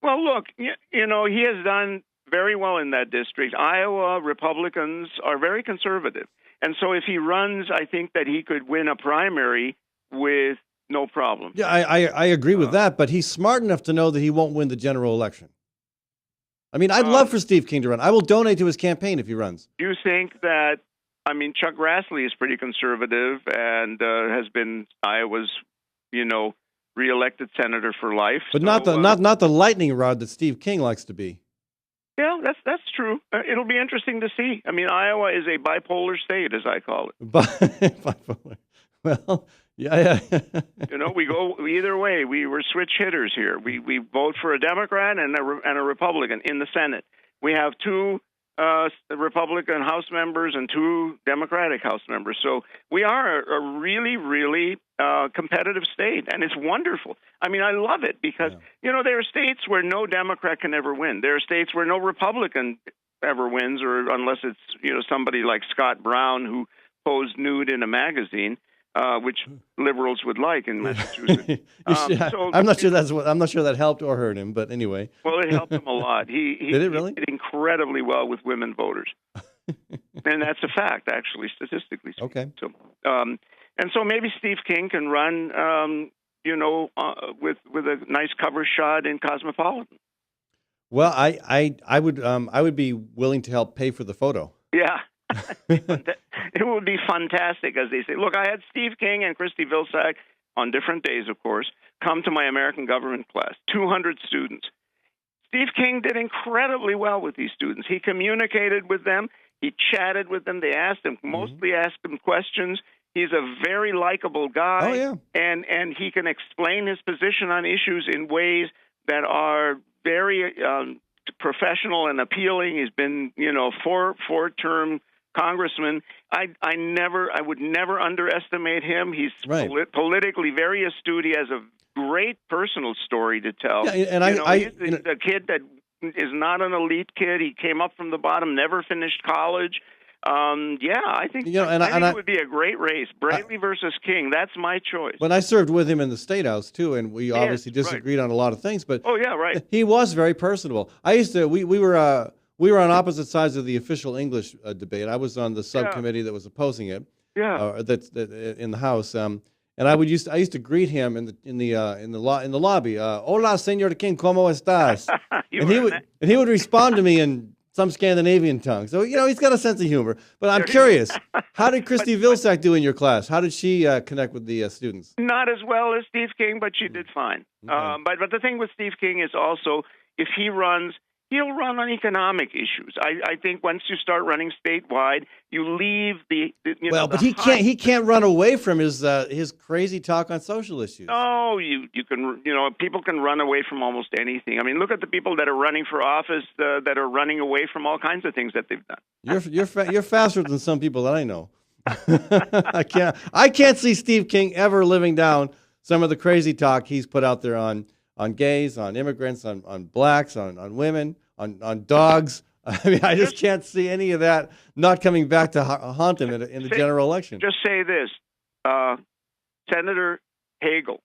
Well, look, you know, he has done very well in that district. Iowa Republicans are very conservative. And so if he runs, I think that he could win a primary with no problem. Yeah, I agree with that, but he's smart enough to know that he won't win the general election. I mean, I'd love for Steve King to run. I will donate to his campaign if he runs. Do you think that, I mean, Chuck Grassley is pretty conservative and has been Iowa's, you know, reelected senator for life. But not the lightning rod that Steve King likes to be. Yeah, that's true. It'll be interesting to see. I mean, Iowa is a bipolar state, as I call it. Bipolar. Well, yeah. You know, we go either way. We're switch hitters here. We vote for a Democrat and a Republican in the Senate. We have two Republican House members and two Democratic House members. So we are a really, really competitive state, and it's wonderful. I mean, I love it because, you know, there are states where no Democrat can ever win. There are states where no Republican ever wins, or unless it's, you know, somebody like Scott Brown who posed nude in a magazine. Which liberals would like in Massachusetts. I'm not sure that helped or hurt him, but anyway. Well, it helped him a lot. He did it really? He did incredibly well with women voters, and that's a fact, actually, statistically speaking. Okay. So, and so maybe Steve King can run, you know, with a nice cover shot in Cosmopolitan. Well, I would be willing to help pay for the photo. Yeah. It would be fantastic, as they say. Look, I had Steve King and Christy Vilsack on different days, of course, come to my American government class, 200 students. Steve King did incredibly well with these students. He communicated with them. He chatted with them. They asked him, mostly asked him questions. He's a very likable guy. Oh, yeah. And he can explain his position on issues in ways that are very professional and appealing. He's been, you know, four-term congressman. I would never underestimate him. He's politically very astute. He has a great personal story to tell. Yeah, and he's a kid that is not an elite kid. He came up from the bottom, never finished college. I think it would be a great race. Braley versus King. That's my choice. When I served with him in the State House too, and we obviously disagreed on a lot of things, but he was very personable. We were on opposite sides of the official English debate. I was on the subcommittee that was opposing it. That's in the House. And I used to greet him in the lobby. Hola, Señor King, ¿cómo estás? and he would respond to me in some Scandinavian tongue. So, you know, he's got a sense of humor. But I'm curious, how did Christy Vilsack do in your class? How did she connect with the students? Not as well as Steve King, but she did fine. Okay. But the thing with Steve King is also, if he runs, he'll run on economic issues. I think once you start running statewide, you leave but he can't run away from his crazy talk on social issues. Oh, you can, you know, people can run away from almost anything. I mean, look at the people that are running for office that are running away from all kinds of things that they've done. You're faster than some people that I know. I can't see Steve King ever living down some of the crazy talk he's put out there on gays, on immigrants, on blacks, on women, on dogs. I mean, I just can't see any of that not coming back to haunt him in the general election. Just say this, Senator Hagel.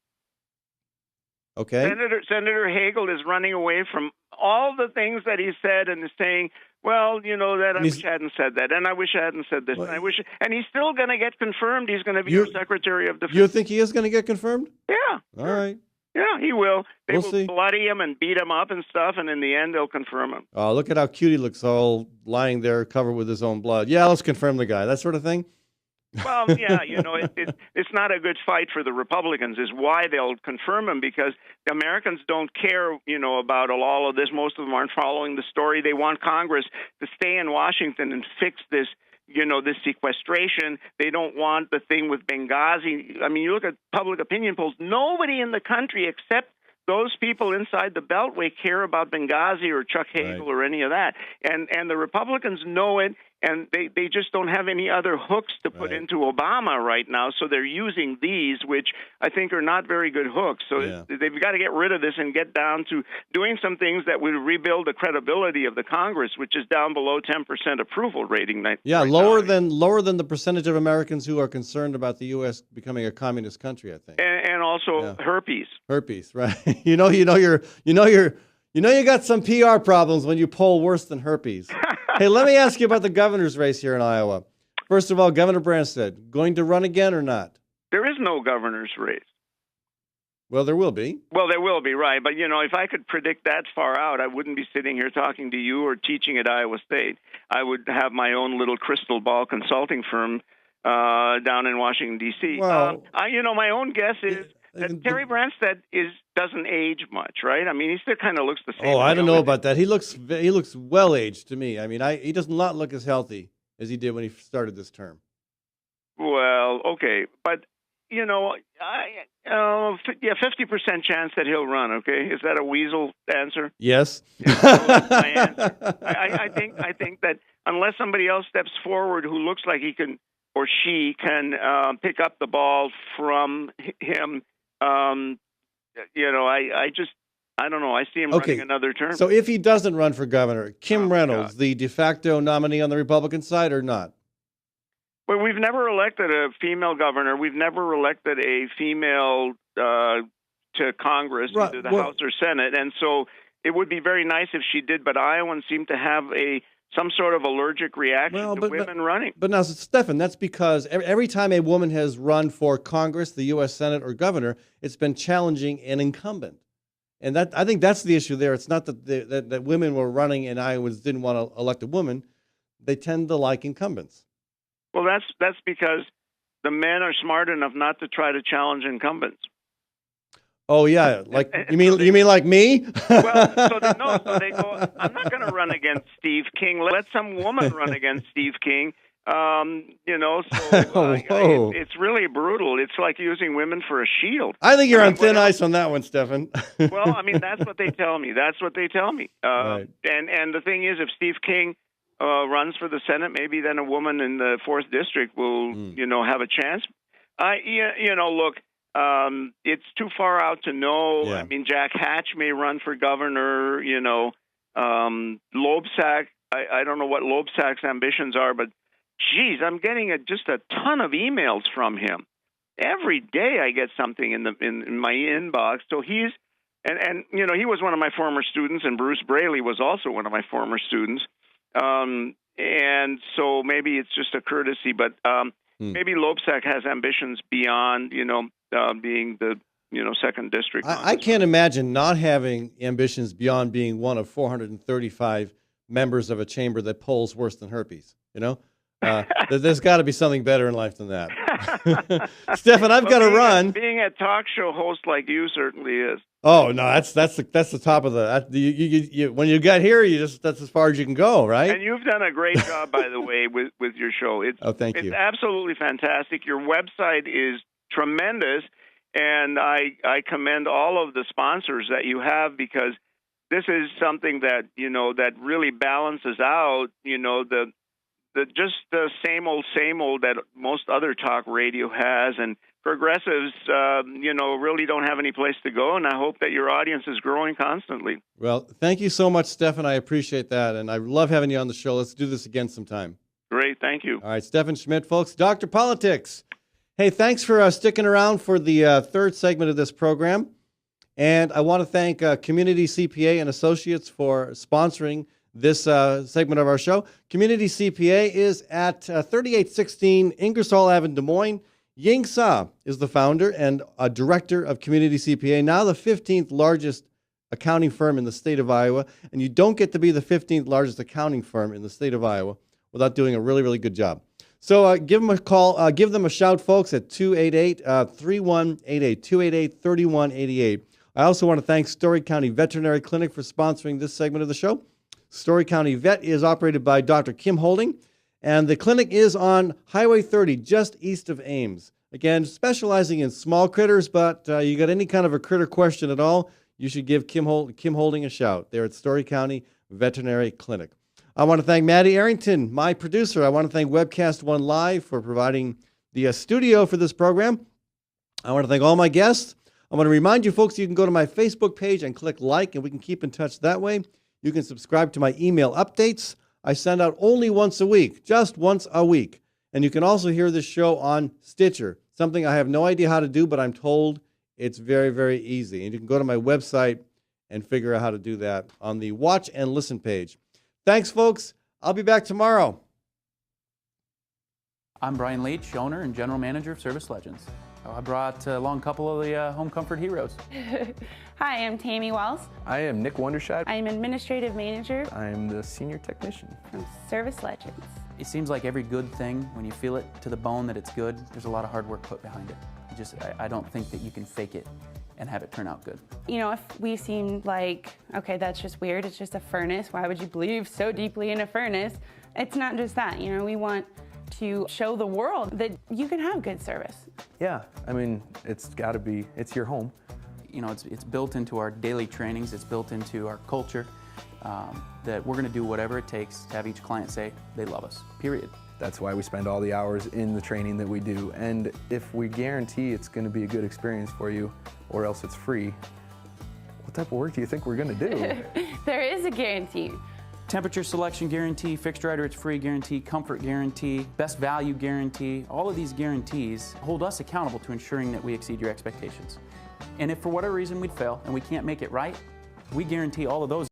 Okay. Senator Hagel is running away from all the things that he said and is saying, well, you know, that I wish I hadn't said that, and I wish I hadn't said this, and he's still going to get confirmed. He's going to be our Secretary of Defense. You think he is going to get confirmed? Yeah. All right. Yeah, he will. They We'll will see. bloody him and beat him up and stuff, and in the end, they'll confirm him. Oh, look at how cute he looks, all lying there covered with his own blood. Yeah, let's confirm the guy. That sort of thing. Well, yeah, you know, it's not a good fight for the Republicans is why they'll confirm him, because the Americans don't care, you know, about all of this. Most of them aren't following the story. They want Congress to stay in Washington and fix this, you know, this sequestration. They don't want the thing with Benghazi. I mean, you look at public opinion polls, nobody in the country except those people inside the Beltway care about Benghazi or Chuck Hagel or any of that. And the Republicans know it, and they just don't have any other hooks to put into Obama right now. So they're using these, which I think are not very good hooks. So they've got to get rid of this and get down to doing some things that would rebuild the credibility of the Congress, which is down below 10% approval rating. Lower than the percentage of Americans who are concerned about the U.S. becoming a communist country, I think. And also herpes. Herpes, right? You got some PR problems when you poll worse than herpes. Hey, let me ask you about the governor's race here in Iowa. First of all, Governor Branstad, going to run again or not? There is no governor's race. Well, there will be. Well, there will be, right. But, if I could predict that far out, I wouldn't be sitting here talking to you or teaching at Iowa State. I would have my own little crystal ball consulting firm down in Washington, D.C. Well, my own guess is that Terry Branstad doesn't age much, right? I mean, he still kind of looks the same. Oh, I don't know about that. He looks well aged to me. I mean, he does not look as healthy as he did when he started this term. Well, okay, but 50% chance that he'll run. Okay, is that a weasel answer? Yes. That's my answer. I think that unless somebody else steps forward who looks like he can or she can pick up the ball from him. I don't know. I see him running another term. So if he doesn't run for governor, Kim Reynolds, the de facto nominee on the Republican side, or not? Well, we've never elected a female governor. We've never elected a female to Congress, either the House or Senate. And so it would be very nice if she did, but Iowans seem to have some sort of allergic reaction to women running. But now, Stefan, that's because every time a woman has run for Congress, the U.S. Senate, or governor, it's been challenging an incumbent. And I think that's the issue there. It's not that women were running and Iowans didn't want to elect a woman. They tend to like incumbents. Well, that's because the men are smart enough not to try to challenge incumbents. Oh yeah, like you mean like me? Well, so they go, I'm not going to run against Steve King. Let some woman run against Steve King. It's really brutal. It's like using women for a shield. I think you're on thin ice on that one, Stefan. Well, I mean, that's what they tell me. Right. And the thing is, if Steve King runs for the Senate, maybe then a woman in the 4th District will, have a chance. Look, it's too far out to know. Yeah. I mean, Jack Hatch may run for governor. Loebsack. I don't know what Loebsack's ambitions are, but geez, I'm getting just a ton of emails from him. Every day I get something in my inbox. So he was one of my former students, and Bruce Braley was also one of my former students. And so maybe it's just a courtesy, but maybe Loebsack has ambitions beyond, being the 2nd District. I can't imagine not having ambitions beyond being one of 435 members of a chamber that polls worse than herpes. There's got to be something better in life than that. Stefan, I've got to run. Being a talk show host like you certainly is. Oh no, that's the top of the. When you get here, that's as far as you can go, right? And you've done a great job, by the way, with your show. Thank you. It's absolutely fantastic. Your website is tremendous, and I commend all of the sponsors that you have, because this is something that that really balances out just the same old that most other talk radio has, and progressives, really don't have any place to go, and I hope that your audience is growing constantly. Well, thank you so much, Stefan. I appreciate that, and I love having you on the show. Let's do this again sometime. Great, thank you. All right, Stefan Schmidt, folks, Dr. Politics. Hey, thanks for sticking around for the third segment of this program, and I want to thank Community CPA and Associates for sponsoring this segment of our show. Community CPA is at 3816 Ingersoll Ave in Des Moines. Ying Sa is the founder and director of Community CPA, now the 15th largest accounting firm in the state of Iowa. And you don't get to be the 15th largest accounting firm in the state of Iowa without doing a really, really good job. So give them a call, give them a shout, folks, at 288-3188, 288-3188. I also want to thank Story County Veterinary Clinic for sponsoring this segment of the show. Story County Vet is operated by Dr. Kim Holding, and the clinic is on Highway 30, just east of Ames. Again, specializing in small critters, but you got any kind of a critter question at all, you should give Kim Holding a shout there at Story County Veterinary Clinic. I want to thank Maddie Arrington, my producer. I want to thank Webcast One Live for providing the studio for this program. I want to thank all my guests. I want to remind you folks, you can go to my Facebook page and click like, and we can keep in touch that way. You can subscribe to my email updates. I send out only once a week, just once a week. And you can also hear this show on Stitcher, something I have no idea how to do, but I'm told it's very, very easy. And you can go to my website and figure out how to do that on the Watch and Listen page. Thanks, folks. I'll be back tomorrow. I'm Brian Leach, owner and general manager of Service Legends. I brought along a couple of the home comfort heroes. Hi, I'm Tammy Wells. I am Nick Wondershad. I'm administrative manager. I am the senior technician from Service Legends. It seems like every good thing, when you feel it to the bone that it's good, there's a lot of hard work put behind it. I don't think that you can fake it and have it turn out good. You know, if we seem like, okay, that's just weird, it's just a furnace, why would you believe so deeply in a furnace? It's not just that, you know, we want to show the world that you can have good service. Yeah, I mean, it's got to be, it's your home. You know, it's built into our daily trainings, it's built into our culture, that we're going to do whatever it takes to have each client say they love us, period. That's why we spend all the hours in the training that we do. And if we guarantee it's going to be a good experience for you, or else it's free, what type of work do you think we're going to do? There is a guarantee. Temperature selection guarantee, fixed right or it's free guarantee, comfort guarantee, best value guarantee. All of these guarantees hold us accountable to ensuring that we exceed your expectations. And if for whatever reason we'd fail and we can't make it right, we guarantee all of those